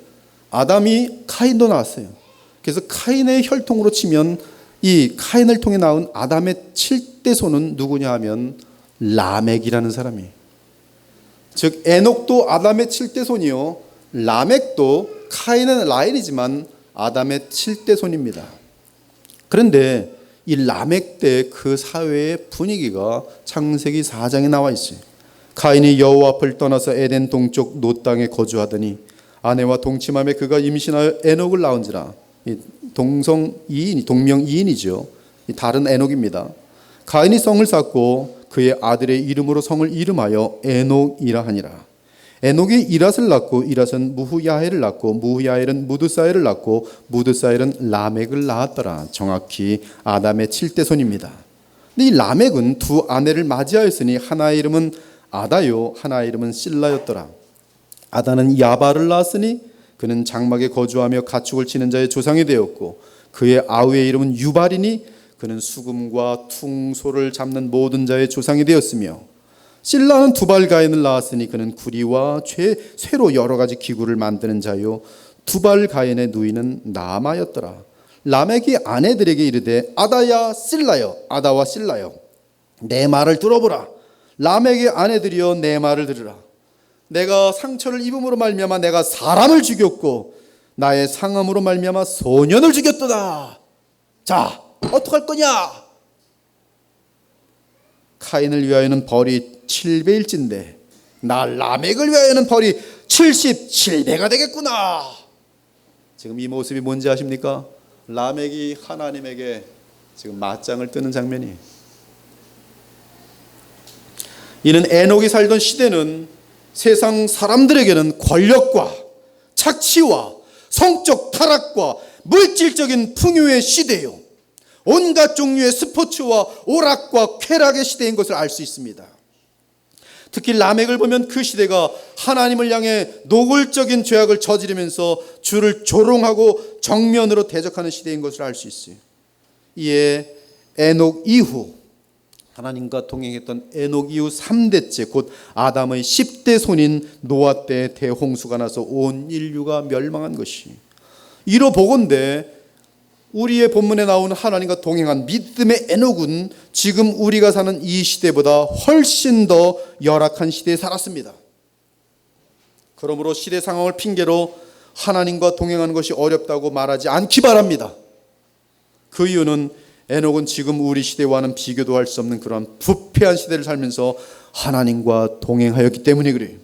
아담이 카인도 낳았어요. 그래서 카인의 혈통으로 치면 이 카인을 통해 나온 아담의 7대손은 누구냐 하면 라멕이라는 사람이에요. 즉 에녹도 아담의 7대손이요, 라멕도 카인은 라헬이지만 아담의 7대손입니다. 그런데 이 라멕 때 그 사회의 분위기가 창세기 4장에 나와 있어요. 카인이 여호와 앞을 떠나서 에덴 동쪽 노 땅에 거주하더니 아내와 동침함에 그가 임신하여 에녹을 낳은지라. 동명 이인이죠. 다른 에녹입니다. 가인이 성을 쌓고 그의 아들의 이름으로 성을 이름하여 에녹이라 하니라. 에녹이 이랏을 낳고 이랏은 무후야헬을 낳고 무후야헬은 무드사엘을 낳고 무드사엘은 라멕을 낳았더라. 정확히 아담의 7대손입니다. 근데 이 라멕은 두 아내를 맞이하였으니 하나의 이름은 아다요 하나의 이름은 실라였더라. 아다는 야발을 낳았으니 그는 장막에 거주하며 가축을 치는 자의 조상이 되었고 그의 아우의 이름은 유발이니 그는 수금과 퉁소를 잡는 모든 자의 조상이 되었으며 실라는 두발가인을 낳았으니 그는 구리와 쇠로 여러 가지 기구를 만드는 자요 두발가인의 누이는 나마였더라. 라멕이 아내들에게 이르되 아다야 실라여 아다와 실라여 내 말을 들어보라. 라멕의 아내들이여 내 말을 들으라. 내가 상처를 입음으로 말미암아 내가 사람을 죽였고 나의 상함으로 말미암아 소년을 죽였도다. 자, 어떡할 거냐? 카인을 위하여는 벌이 7배일진데 나 라멕을 위하여는 벌이 77배가 되겠구나. 지금 이 모습이 뭔지 아십니까? 라멕이 하나님에게 지금 맞짱을 뜨는 장면이에요. 이는 에녹이 살던 시대는 세상 사람들에게는 권력과 착취와 성적 타락과 물질적인 풍요의 시대요, 온갖 종류의 스포츠와 오락과 쾌락의 시대인 것을 알 수 있습니다. 특히 라멕을 보면 그 시대가 하나님을 향해 노골적인 죄악을 저지르면서 주를 조롱하고 정면으로 대적하는 시대인 것을 알 수 있어요. 이에 에녹 이후 하나님과 동행했던 에녹 이후 3대째 곧 아담의 10대 손인 노아 때 대홍수가 나서 온 인류가 멸망한 것이 이로 보건대 우리의 본문에 나오는 하나님과 동행한 믿음의 에녹은 지금 우리가 사는 이 시대보다 훨씬 더 열악한 시대에 살았습니다. 그러므로 시대 상황을 핑계로 하나님과 동행하는 것이 어렵다고 말하지 않기 바랍니다. 그 이유는 에녹은 지금 우리 시대와는 비교도 할 수 없는 그런 부패한 시대를 살면서 하나님과 동행하였기 때문에 그래요.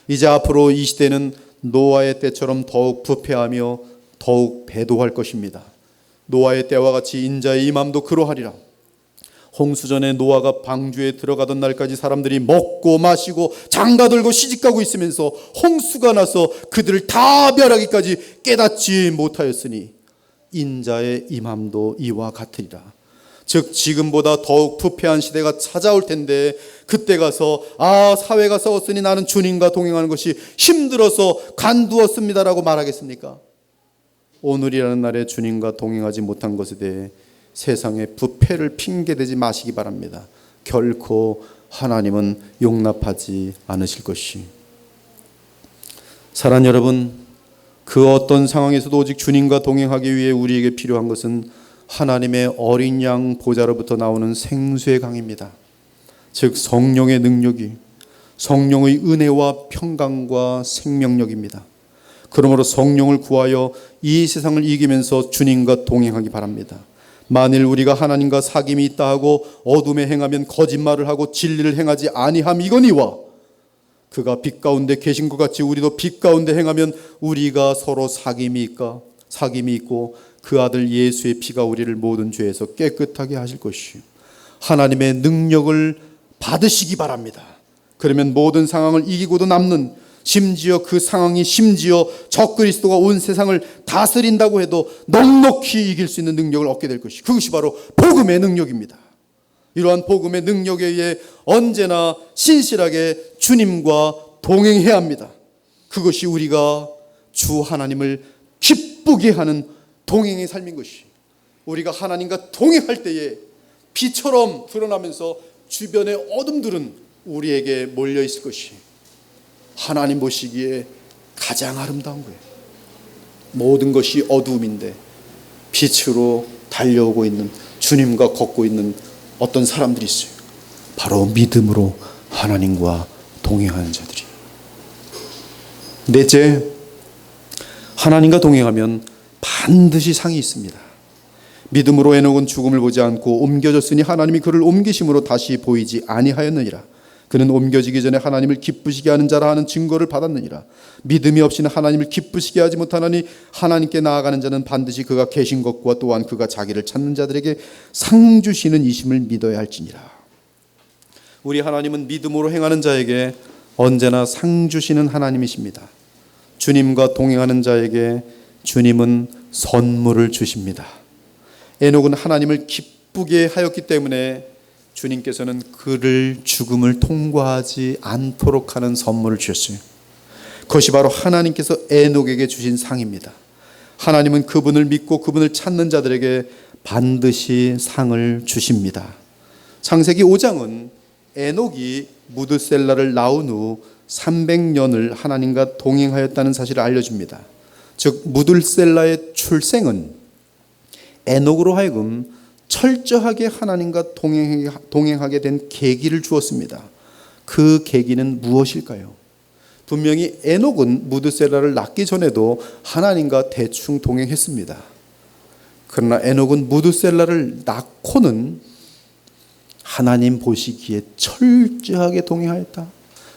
이제 앞으로 이 시대는 노아의 때처럼 더욱 부패하며 더욱 배도할 것입니다. 노아의 때와 같이 인자의 임함도 그러하리라. 홍수전에 노아가 방주에 들어가던 날까지 사람들이 먹고 마시고 장가들고 시집가고 있으면서 홍수가 나서 그들을 다 멸하기까지 깨닫지 못하였으니 인자의 임함도 이와 같으리라. 즉 지금보다 더욱 부패한 시대가 찾아올 텐데 그때 가서 사회가 썩었으니 나는 주님과 동행하는 것이 힘들어서 간두었습니다라고 말하겠습니까? 오늘이라는 날에 주님과 동행하지 못한 것에 대해 세상의 부패를 핑계대지 마시기 바랍니다. 결코 하나님은 용납하지 않으실 것이. 사랑하는 여러분, 그 어떤 상황에서도 오직 주님과 동행하기 위해 우리에게 필요한 것은 하나님의 어린 양 보좌로부터 나오는 생수의 강입니다. 즉 성령의 능력이 성령의 은혜와 평강과 생명력입니다. 그러므로 성령을 구하여 이 세상을 이기면서 주님과 동행하기 바랍니다. 만일 우리가 하나님과 사귐이 있다 하고 어둠에 행하면 거짓말을 하고 진리를 행하지 아니함 이거니와 그가 빛 가운데 계신 것 같이 우리도 빛 가운데 행하면 우리가 서로 사귐이 있고 그 아들 예수의 피가 우리를 모든 죄에서 깨끗하게 하실 것이요 하나님의 능력을 받으시기 바랍니다. 그러면 모든 상황을 이기고도 남는, 심지어 그 상황이 적그리스도가 온 세상을 다스린다고 해도 넉넉히 이길 수 있는 능력을 얻게 될 것이, 그것이 바로 복음의 능력입니다. 이러한 복음의 능력에 의해 언제나 신실하게 주님과 동행해야 합니다. 그것이 우리가 주 하나님을 기쁘게 하는 동행의 삶인 것이, 우리가 하나님과 동행할 때에 비처럼 드러나면서 주변의 어둠들은 우리에게 몰려 있을 것이 하나님 보시기에 가장 아름다운 거예요. 모든 것이 어두움인데 빛으로 달려오고 있는, 주님과 걷고 있는 어떤 사람들이 있어요. 바로 믿음으로 하나님과 동행하는 자들이. 넷째, 하나님과 동행하면 반드시 상이 있습니다. 믿음으로 에녹은 죽음을 보지 않고 옮겨졌으니 하나님이 그를 옮기심으로 다시 보이지 아니하였느니라. 그는 옮겨지기 전에 하나님을 기쁘시게 하는 자라 하는 증거를 받았느니라. 믿음이 없이는 하나님을 기쁘시게 하지 못하나니 하나님께 나아가는 자는 반드시 그가 계신 것과 또한 그가 자기를 찾는 자들에게 상 주시는 이심을 믿어야 할지니라. 우리 하나님은 믿음으로 행하는 자에게 언제나 상 주시는 하나님이십니다. 주님과 동행하는 자에게 주님은 선물을 주십니다. 에녹은 하나님을 기쁘게 하였기 때문에 주님께서는 그를 죽음을 통과하지 않도록 하는 선물을 주셨어요. 그것이 바로 하나님께서 에녹에게 주신 상입니다. 하나님은 그분을 믿고 그분을 찾는 자들에게 반드시 상을 주십니다. 창세기 5장은 에녹이 무드셀라를 낳은 후 300년을 하나님과 동행하였다는 사실을 알려줍니다. 즉 무드셀라의 출생은 에녹으로 하여금 철저하게 하나님과 동행하게 된 계기를 주었습니다. 그 계기는 무엇일까요? 분명히 에녹은 무드셀라를 낳기 전에도 하나님과 대충 동행했습니다. 그러나 에녹은 무드셀라를 낳고는 하나님 보시기에 철저하게 동행하였다.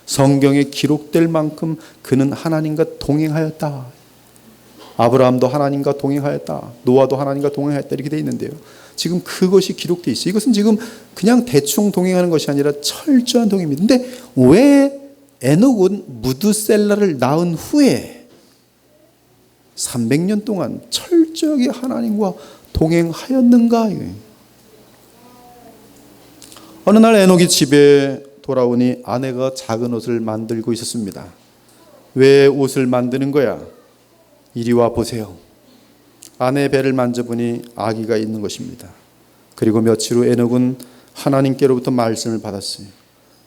성경에 기록될 만큼 그는 하나님과 동행하였다. 아브라함도 하나님과 동행하였다. 노아도 하나님과 동행하였다. 이렇게 되어 있는데요. 지금 그것이 기록되어 있어요. 이것은 지금 그냥 대충 동행하는 것이 아니라 철저한 동행입니다. 근데 왜 에녹은 무드셀라를 낳은 후에 300년 동안 철저하게 하나님과 동행하였는가? 어느 날 에녹이 집에 돌아오니 아내가 작은 옷을 만들고 있었습니다. 왜 옷을 만드는 거야? 이리 와 보세요. 아내의 배를 만져보니 아기가 있는 것입니다. 그리고 며칠 후 에녹은 하나님께로부터 말씀을 받았어요.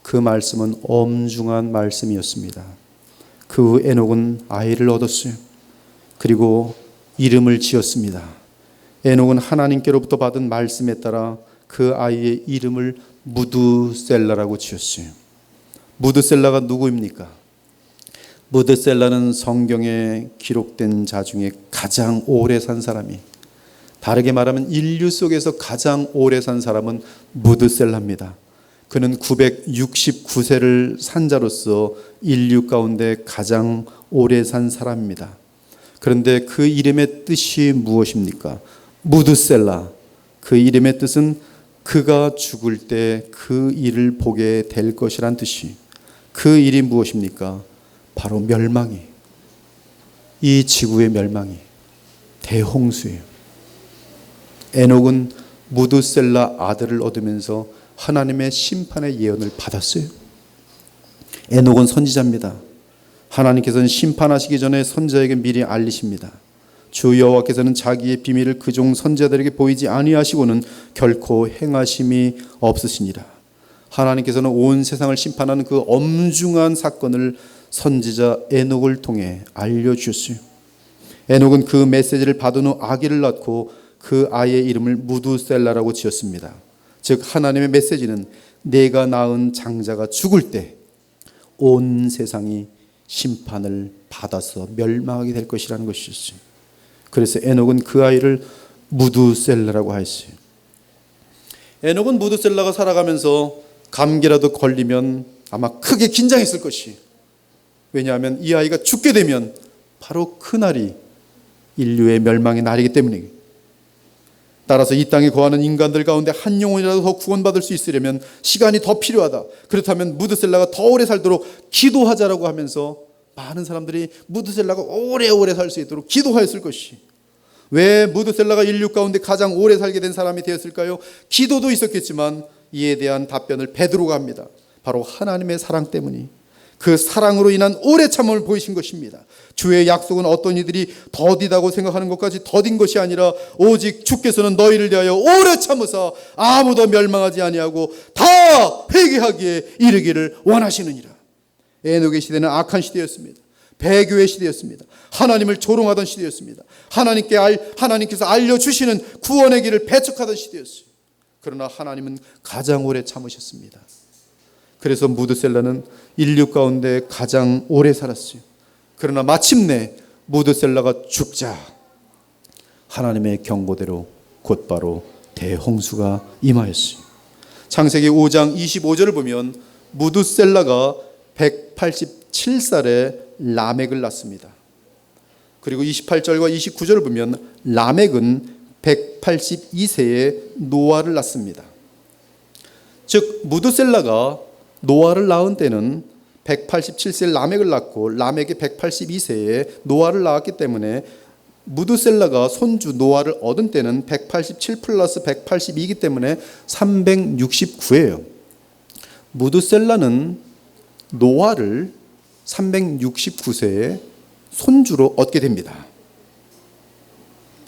그 말씀은 엄중한 말씀이었습니다. 그 후 에녹은 아이를 얻었어요. 그리고 이름을 지었습니다. 에녹은 하나님께로부터 받은 말씀에 따라 그 아이의 이름을 무드셀라라고 지었어요. 무드셀라가 누구입니까? 무드셀라는 성경에 기록된 자 중에 가장 오래 산 사람이, 다르게 말하면 인류 속에서 가장 오래 산 사람은 무드셀라입니다. 그는 969세를 산 자로서 인류 가운데 가장 오래 산 사람입니다. 그런데 그 이름의 뜻이 무엇입니까? 무드셀라. 그 이름의 뜻은 그가 죽을 때 그 일을 보게 될 것이란 뜻이. 그 일이 무엇입니까? 바로 멸망이, 이 지구의 멸망이, 대홍수예요. 에녹은 무드셀라 아들을 얻으면서 하나님의 심판의 예언을 받았어요. 에녹은 선지자입니다. 하나님께서는 심판하시기 전에 선지자에게 미리 알리십니다. 주 여호와께서는 자기의 비밀을 그종 선지자들에게 보이지 아니하시고는 결코 행하심이 없으시니라. 하나님께서는 온 세상을 심판하는 그 엄중한 사건을 선지자 에녹을 통해 알려주셨어요. 에녹은 그 메시지를 받은 후 아기를 낳고 그 아이의 이름을 무드셀라라고 지었습니다. 즉 하나님의 메시지는 내가 낳은 장자가 죽을 때 온 세상이 심판을 받아서 멸망하게 될 것이라는 것이었어요. 그래서 에녹은 그 아이를 무드셀라라고 하였어요. 에녹은 무드셀라가 살아가면서 감기라도 걸리면 아마 크게 긴장했을 것이, 왜냐하면 이 아이가 죽게 되면 바로 그 날이 인류의 멸망의 날이기 때문이에요. 따라서 이 땅에 거하는 인간들 가운데 한 영혼이라도 더 구원받을 수 있으려면 시간이 더 필요하다. 그렇다면 무드셀라가 더 오래 살도록 기도하자라고 하면서 많은 사람들이 무드셀라가 오래오래 살 수 있도록 기도하였을 것이. 왜 무드셀라가 인류 가운데 가장 오래 살게 된 사람이 되었을까요? 기도도 있었겠지만 이에 대한 답변을 베드로가 합니다. 바로 하나님의 사랑 때문이, 그 사랑으로 인한 오래 참음을 보이신 것입니다. 주의 약속은 어떤 이들이 더디다고 생각하는 것까지 더딘 것이 아니라 오직 주께서는 너희를 대하여 오래 참으사 아무도 멸망하지 아니하고 다 회개하기에 이르기를 원하시느니라. 에녹의 시대는 악한 시대였습니다. 배교의 시대였습니다. 하나님을 조롱하던 시대였습니다. 하나님께서 알려주시는 구원의 길을 배척하던 시대였어요. 그러나 하나님은 가장 오래 참으셨습니다. 그래서 무드셀라는 인류 가운데 가장 오래 살았어요. 그러나 마침내 무드셀라가 죽자 하나님의 경고대로 곧바로 대홍수가 임하였어요. 창세기 5장 25절을 보면 무드셀라가 187살에 라멕을 낳습니다. 그리고 28절과 29절을 보면 라멕은 182세에 노아를 낳습니다. 즉 무드셀라가 노아를 낳은 때는 187세에 라멕을 낳고 라멕이 182세에 노아를 낳았기 때문에 무드셀라가 손주 노아를 얻은 때는 187 플러스 182이기 때문에 369예요. 무드셀라는 노아를 369세에 손주로 얻게 됩니다.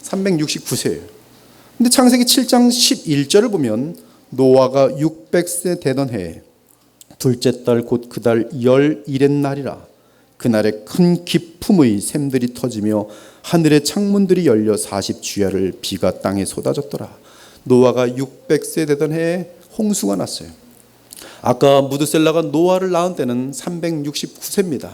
369세예요. 근데 창세기 7장 11절을 보면 노아가 600세 되던 해에 둘째 달 곧 그 달 11의 날이라. 그날에 큰 기품의 샘들이 터지며 하늘의 창문들이 열려 40주야를 비가 땅에 쏟아졌더라. 노아가 600세 되던 해에 홍수가 났어요. 아까 무드셀라가 노아를 낳은 때는 369세입니다.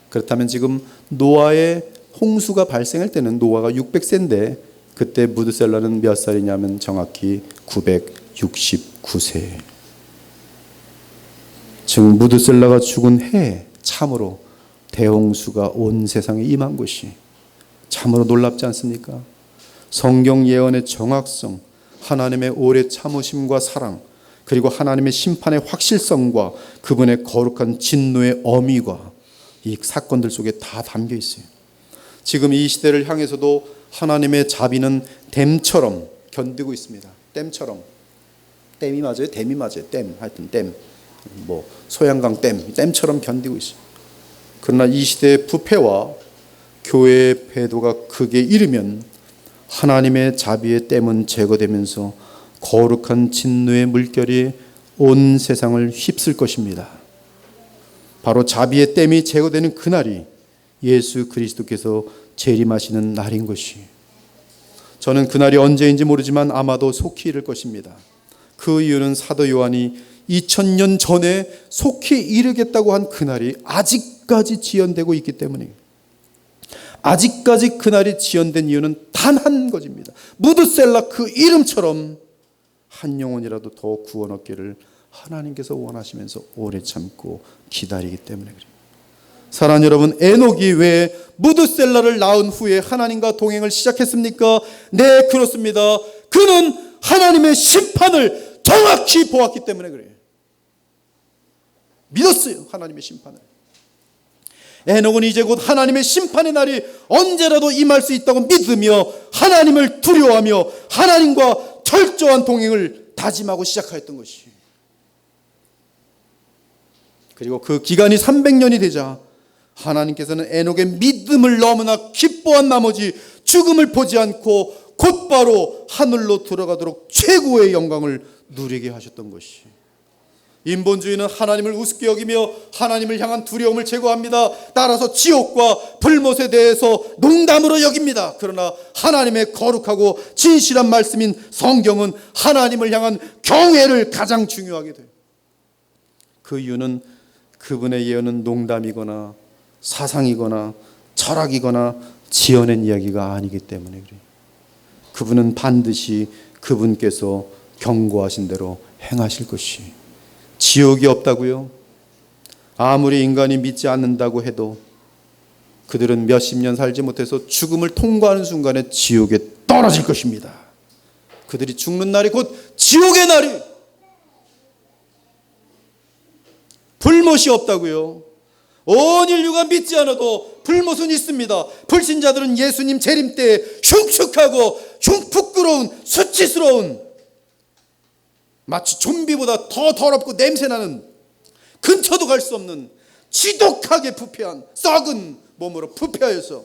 그렇다면 지금 노아의 홍수가 발생할 때는 노아가 600세인데 그때 무드셀라는 몇 살이냐면 정확히 969세. 즉 무드셀라가 죽은 해에 참으로 대홍수가 온 세상에 임한 것이 참으로 놀랍지 않습니까? 성경 예언의 정확성, 하나님의 오래 참으심과 사랑, 그리고 하나님의 심판의 확실성과 그분의 거룩한 진노의 어미가 이 사건들 속에 다 담겨 있어요. 지금 이 시대를 향해서도 하나님의 자비는 댐처럼 견디고 있습니다. 댐처럼. 댐이 맞아요? 댐이 맞아요. 댐. 하여튼 댐. 소양강 댐처럼 견디고 있어요. 그러나 이 시대의 부패와 교회의 배도가 극에 이르면 하나님의 자비의 댐은 제거되면서 거룩한 진노의 물결이 온 세상을 휩쓸 것입니다. 바로 자비의 댐이 제거되는 그날이 예수 그리스도께서 재림하시는 날인 것이. 저는 그날이 언제인지 모르지만 아마도 속히 이를 것입니다. 그 이유는 사도 요한이 2000년 전에 속히 이르겠다고 한 그날이 아직까지 지연되고 있기 때문이에요. 아직까지 그날이 지연된 이유는 단 한 가지입니다. 무드셀라 그 이름처럼 한 영혼이라도 더 구원 얻기를 하나님께서 원하시면서 오래 참고 기다리기 때문에 그래요. 사랑하는 여러분, 에녹이 왜 무드셀라를 낳은 후에 하나님과 동행을 시작했습니까? 네, 그렇습니다. 그는 하나님의 심판을 정확히 보았기 때문에 그래요. 믿었어요, 하나님의 심판을. 에녹은 이제 곧 하나님의 심판의 날이 언제라도 임할 수 있다고 믿으며 하나님을 두려워하며 하나님과 철저한 동행을 다짐하고 시작하였던 것이. 그리고 그 기간이 300년이 되자 하나님께서는 에녹의 믿음을 너무나 기뻐한 나머지 죽음을 보지 않고 곧바로 하늘로 들어가도록 최고의 영광을 누리게 하셨던 것이. 인본주의는 하나님을 우습게 여기며 하나님을 향한 두려움을 제거합니다. 따라서 지옥과 불못에 대해서 농담으로 여깁니다. 그러나 하나님의 거룩하고 진실한 말씀인 성경은 하나님을 향한 경외를 가장 중요하게 돼요. 그 이유는 그분의 예언은 농담이거나 사상이거나 철학이거나 지어낸 이야기가 아니기 때문에 그래요. 그분은 반드시 그분께서 경고하신 대로 행하실 것이. 지옥이 없다고요? 아무리 인간이 믿지 않는다고 해도 그들은 몇십 년 살지 못해서 죽음을 통과하는 순간에 지옥에 떨어질 것입니다. 그들이 죽는 날이 곧 지옥의 날이. 불못이 없다고요? 온 인류가 믿지 않아도 불못은 있습니다. 불신자들은 예수님 재림 때 흉측하고 부끄러운 수치스러운, 마치 좀비보다 더 더럽고 냄새나는, 근처도 갈 수 없는 지독하게 부패한 썩은 몸으로 부패하여서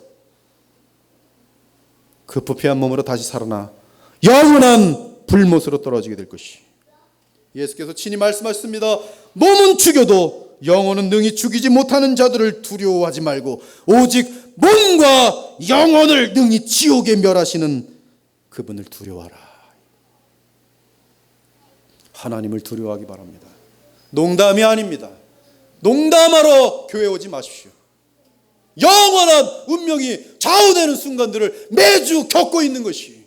그 부패한 몸으로 다시 살아나 영원한 불못으로 떨어지게 될 것이. 예수께서 친히 말씀하셨습니다. 몸은 죽여도 영혼은 능히 죽이지 못하는 자들을 두려워하지 말고 오직 몸과 영혼을 능히 지옥에 멸하시는 그분을 두려워하라. 하나님을 두려워하기 바랍니다. 농담이 아닙니다. 농담하러 교회 오지 마십시오. 영원한 운명이 좌우되는 순간들을 매주 겪고 있는 것이,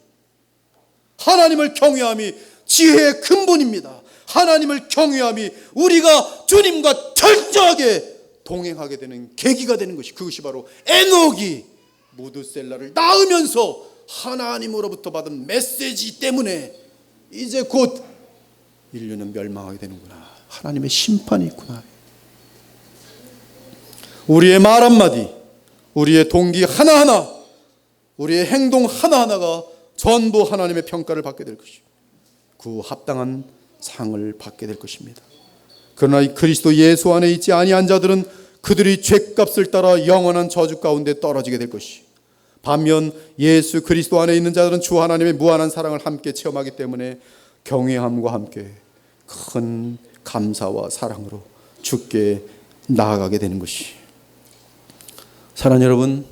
하나님을 경외함이 지혜의 근본입니다. 하나님을 경외함이 우리가 주님과 철저하게 동행하게 되는 계기가 되는 것이, 그것이 바로 에녹이 무드셀라를 낳으면서 하나님으로부터 받은 메시지 때문에 이제 곧 인류는 멸망하게 되는구나, 하나님의 심판이 있구나. 우리의 말 한마디, 우리의 동기 하나하나, 우리의 행동 하나하나가 전부 하나님의 평가를 받게 될 것이고 그 합당한 상을 받게 될 것입니다. 그러나 이 그리스도 예수 안에 있지 아니한 자들은 그들이 죄값을 따라 영원한 저주 가운데 떨어지게 될 것이, 반면 예수 그리스도 안에 있는 자들은 주 하나님의 무한한 사랑을 함께 체험하기 때문에 경외함과 함께 큰 감사와 사랑으로 주께 나아가게 되는 것이. 사랑하는 여러분,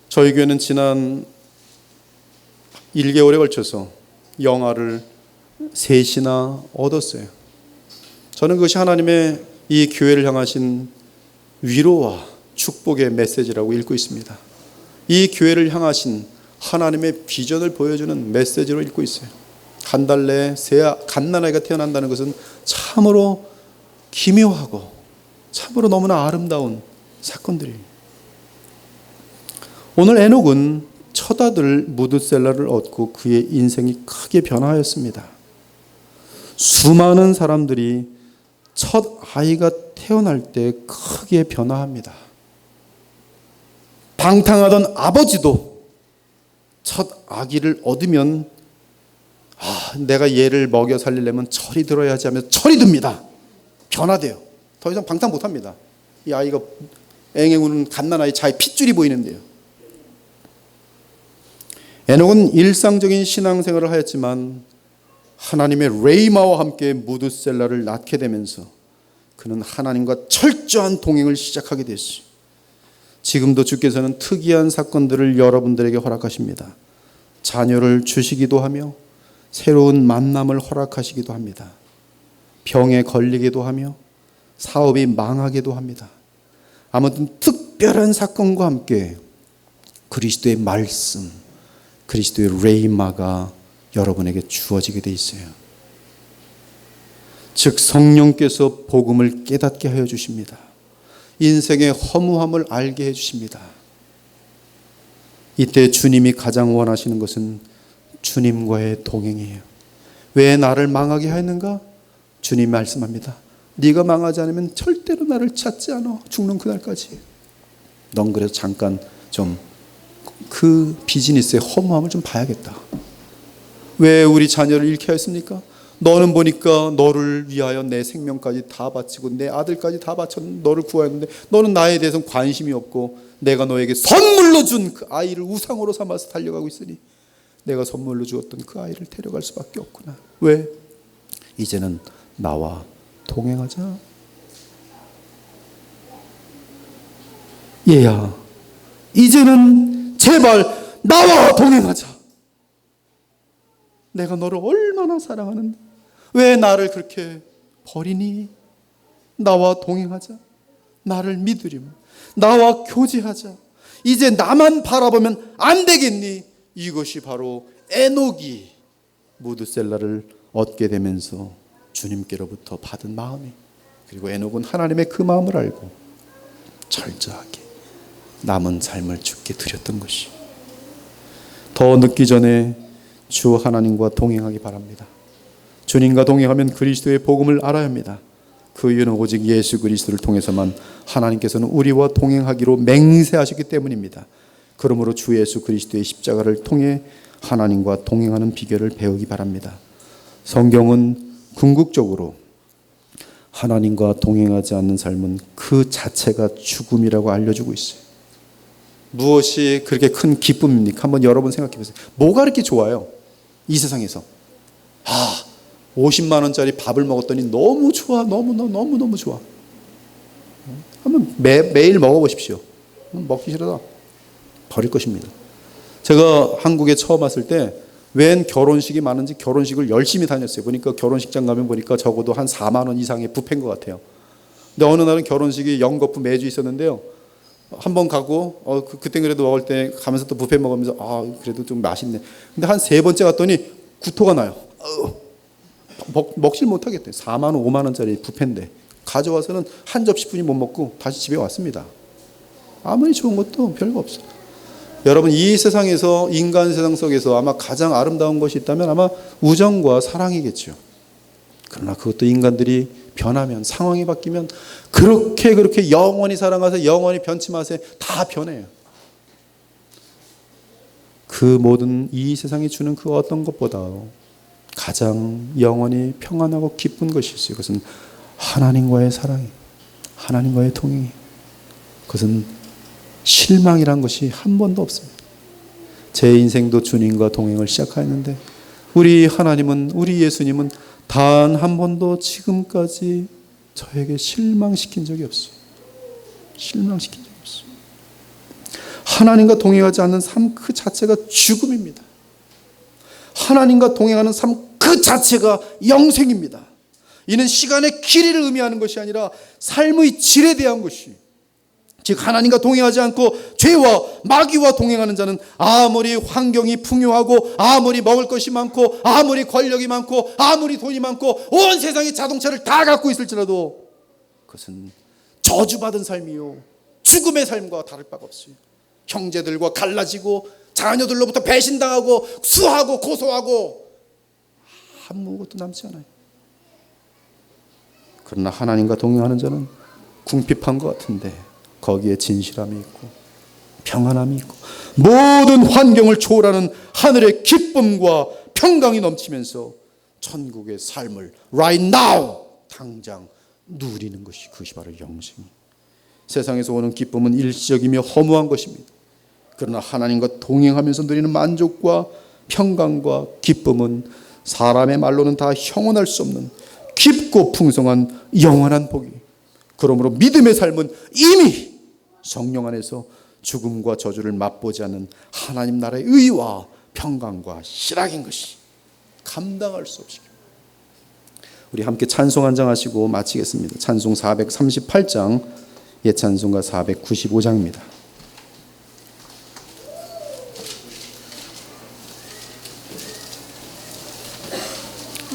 저희 교회는 지난 1개월에 걸쳐서 영화를 3시나 얻었어요. 저는 그것이 하나님의 이 교회를 향하신 위로와 축복의 메시지라고 읽고 있습니다. 이 교회를 향하신 하나님의 비전을 보여주는 메시지로 읽고 있어요. 한 달 내에 갓난아이가 태어난다는 것은 참으로 기묘하고 참으로 너무나 아름다운 사건들이에요. 오늘 에녹은 첫 아들 무드셀라를 얻고 그의 인생이 크게 변화하였습니다. 수많은 사람들이 첫 아이가 태어날 때 크게 변화합니다. 방탕하던 아버지도 첫 아기를 얻으면 내가 얘를 먹여 살리려면 철이 들어야지 하면서 철이 듭니다. 변화돼요. 더 이상 방탕 못합니다. 이 아이가 앵앵 우는 갓난아이 자의 핏줄이 보이는데요. 에녹은 일상적인 신앙생활을 하였지만 하나님의 레이마와 함께 무드셀라를 낳게 되면서 그는 하나님과 철저한 동행을 시작하게 됐어요. 지금도 주께서는 특이한 사건들을 여러분들에게 허락하십니다. 자녀를 주시기도 하며 새로운 만남을 허락하시기도 합니다. 병에 걸리기도 하며 사업이 망하기도 합니다. 아무튼 특별한 사건과 함께 그리스도의 말씀, 그리스도의 레이마가 여러분에게 주어지게 돼 있어요. 즉 성령께서 복음을 깨닫게 하여 주십니다. 인생의 허무함을 알게 해 주십니다. 이때 주님이 가장 원하시는 것은 주님과의 동행이에요. 왜 나를 망하게 하였는가? 주님 말씀합니다. 네가 망하지 않으면 절대로 나를 찾지 않아. 죽는 그날까지. 넌 그래서 잠깐 좀 그 비즈니스의 허무함을 좀 봐야겠다. 왜 우리 자녀를 잃게 하였습니까? 너는 보니까 너를 위하여 내 생명까지 다 바치고 내 아들까지 다 바쳐 너를 구하였는데 너는 나에 대해서는 관심이 없고 내가 너에게 선물로 준 그 아이를 우상으로 삼아서 달려가고 있으니 내가 선물로 주었던 그 아이를 데려갈 수밖에 없구나. 왜? 이제는 나와 동행하자. 얘야, 이제는 제발 나와 동행하자. 내가 너를 얼마나 사랑하는데 왜 나를 그렇게 버리니? 나와 동행하자. 나를 믿으렴. 나와 교제하자. 이제 나만 바라보면 안 되겠니? 이것이 바로 에녹이 무드셀라를 얻게 되면서 주님께로부터 받은 마음이 그리고 에녹은 하나님의 그 마음을 알고 철저하게 남은 삶을 주께 드렸던 것이. 더 늦기 전에 주 하나님과 동행하기 바랍니다. 주님과 동행하면 그리스도의 복음을 알아야 합니다. 그 이유는 오직 예수 그리스도를 통해서만 하나님께서는 우리와 동행하기로 맹세하셨기 때문입니다. 그러므로 주 예수 그리스도의 십자가를 통해 하나님과 동행하는 비결을 배우기 바랍니다. 성경은 궁극적으로 하나님과 동행하지 않는 삶은 그 자체가 죽음이라고 알려주고 있어요. 무엇이 그렇게 큰 기쁨입니까? 한번 여러분 생각해 보세요. 뭐가 그렇게 좋아요? 이 세상에서 50만 원짜리 밥을 먹었더니 너무 좋아, 너무 좋아. 한번 매일 먹어보십시오. 먹기 싫어서 버릴 것입니다. 제가 한국에 처음 왔을 때 웬 결혼식이 많은지 결혼식을 열심히 다녔어요. 보니까 결혼식장 가면 보니까 적어도 한 4만 원 이상의 뷔페인 것 같아요. 근데 어느 날은 결혼식이 연거푸 매주 있었는데요. 한번 가고 그때 그래도 먹을 때 가면서 또 뷔페 먹으면서 그래도 좀 맛있네. 근데 한 3번째 갔더니 구토가 나요. 먹질 못하겠대요. 4만 원, 5만 원짜리 뷔페인데 가져와서는 한 접시뿐이 못 먹고 다시 집에 왔습니다. 아무리 좋은 것도 별거 없어요. 여러분, 이 세상에서, 인간 세상 속에서 아마 가장 아름다운 것이 있다면 아마 우정과 사랑이겠죠. 그러나 그것도 인간들이 변하면, 상황이 바뀌면 그렇게 영원히 사랑하세요, 영원히 변치 마세요, 다 변해요. 그 모든 이 세상이 주는 그 어떤 것보다 가장 영원히 평안하고 기쁜 것이 있어요. 그것은 하나님과의 사랑이, 하나님과의 동행이. 그것은 실망이란 것이 한 번도 없습니다. 제 인생도 주님과 동행을 시작하였는데 우리 하나님은, 우리 예수님은 단 한 번도 지금까지 저에게 실망시킨 적이 없어요. 실망시킨 적이 없어요. 하나님과 동행하지 않는 삶 그 자체가 죽음입니다. 하나님과 동행하는 삶 그 자체가 영생입니다. 이는 시간의 길이를 의미하는 것이 아니라 삶의 질에 대한 것이, 즉 하나님과 동행하지 않고 죄와 마귀와 동행하는 자는 아무리 환경이 풍요하고 아무리 먹을 것이 많고 아무리 권력이 많고 아무리 돈이 많고 온 세상의 자동차를 다 갖고 있을지라도 그것은 저주받은 삶이요, 죽음의 삶과 다를 바가 없어요. 형제들과 갈라지고 자녀들로부터 배신당하고 수하고 고소하고 아무것도 남지 않아요. 그러나 하나님과 동행하는 자는 궁핍한 것 같은데 거기에 진실함이 있고 평안함이 있고 모든 환경을 초월하는 하늘의 기쁨과 평강이 넘치면서 천국의 삶을 right now 당장 누리는 것이, 그것이 바로 영생이. 세상에서 오는 기쁨은 일시적이며 허무한 것입니다. 그러나 하나님과 동행하면서 누리는 만족과 평강과 기쁨은 사람의 말로는 다 형언할 수 없는 깊고 풍성한 영원한 복이. 그러므로 믿음의 삶은 이미 성령 안에서 죽음과 저주를 맛보지 않는 하나님 나라의 의와 평강과 실학인 것이 감당할 수 없이. 우리 함께 찬송 한 장 하시고 마치겠습니다. 찬송 438장, 예찬송가 495장입니다.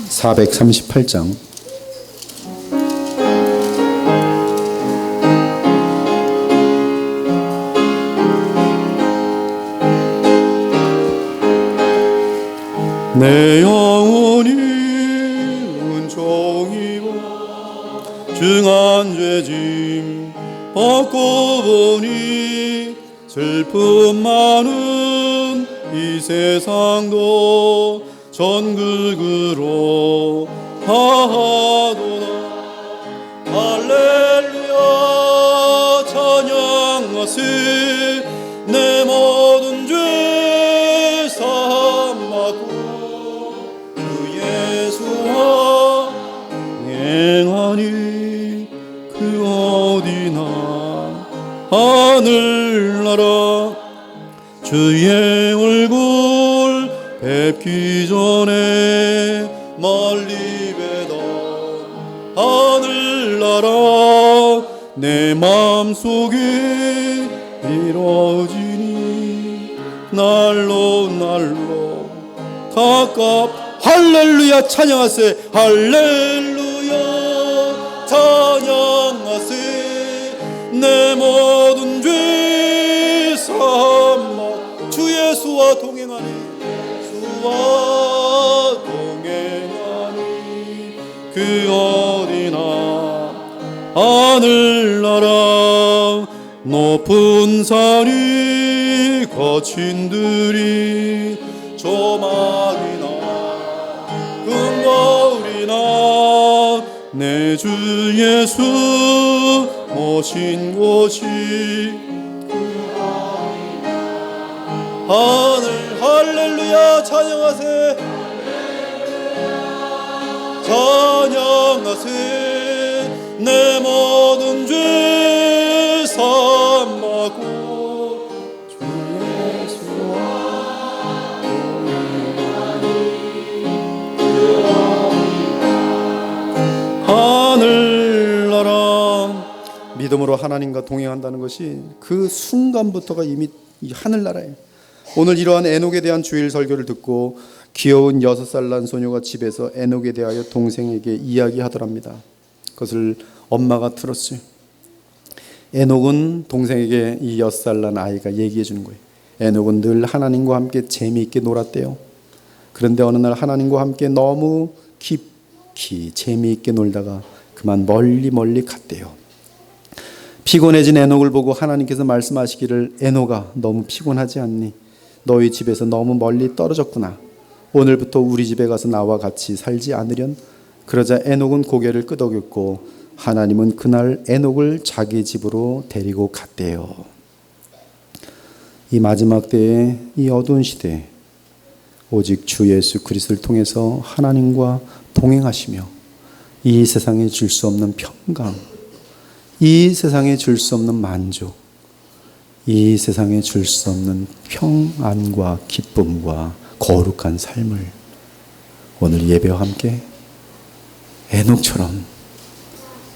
438장. 내 영혼이 은총이고 중한 죄짐 벗고 보니 슬픔 많은 이 세상도 전극으로 하하도다. 할렐루야 찬양하세. 내 모든 죄 사함 받고 주 예수와 행하니 그 어디나 하늘나라. 주의 얼굴 뵙기 전에 멀리 뵈던 하늘나라. 내 마음속에 이루어지니 날로 할렐루야 찬양하세. 할렐루야 찬양 내 모든 죄 삼아 주 예수와 동행하니 주와 동행하니 그 어디나 하늘나라 높은 산이 거친 들이 조막이나 금거울이나 내 주 예수 모신 곳이 하늘 할렐루야 찬양하세 찬양하세 내 모든 죄 삼하고 주 예수와 하늘나라 믿음으로 하나님과 동행한다는 것이 그 순간부터가 이미 이 하늘나라예요. 오늘 이러한 에녹에 대한 주일 설교를 듣고 귀여운 6살 난 소녀가 집에서 에녹에 대하여 동생에게 이야기하더랍니다. 그것을 엄마가 들었어요. 에녹은 동생에게 이 6살 난 아이가 얘기해 주는 거예요. 에녹은 늘 하나님과 함께 재미있게 놀았대요. 그런데 어느 날 하나님과 함께 너무 깊이 재미있게 놀다가 그만 멀리 갔대요. 피곤해진 에녹을 보고 하나님께서 말씀하시기를 에녹아 너무 피곤하지 않니? 너희 집에서 너무 멀리 떨어졌구나. 오늘부터 우리 집에 가서 나와 같이 살지 않으련? 그러자 에녹은 고개를 끄덕였고 하나님은 그날 에녹을 자기 집으로 데리고 갔대요. 이 마지막 때에 이 어두운 시대에 오직 주 예수 그리스도를 통해서 하나님과 동행하시며 이 세상에 줄 수 없는 평강, 이 세상에 줄 수 없는 만족, 이 세상에 줄 수 없는 평안과 기쁨과 거룩한 삶을 오늘 예배와 함께 에녹처럼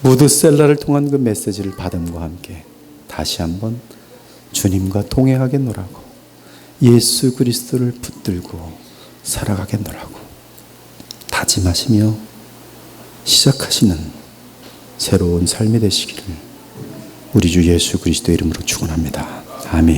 무드셀라를 통한 그 메시지를 받음과 함께 다시 한번 주님과 동행하겠노라고 예수 그리스도를 붙들고 살아가겠노라고 다짐하시며 시작하시는 새로운 삶이 되시기를 우리 주 예수 그리스도 이름으로 축원합니다. 아멘.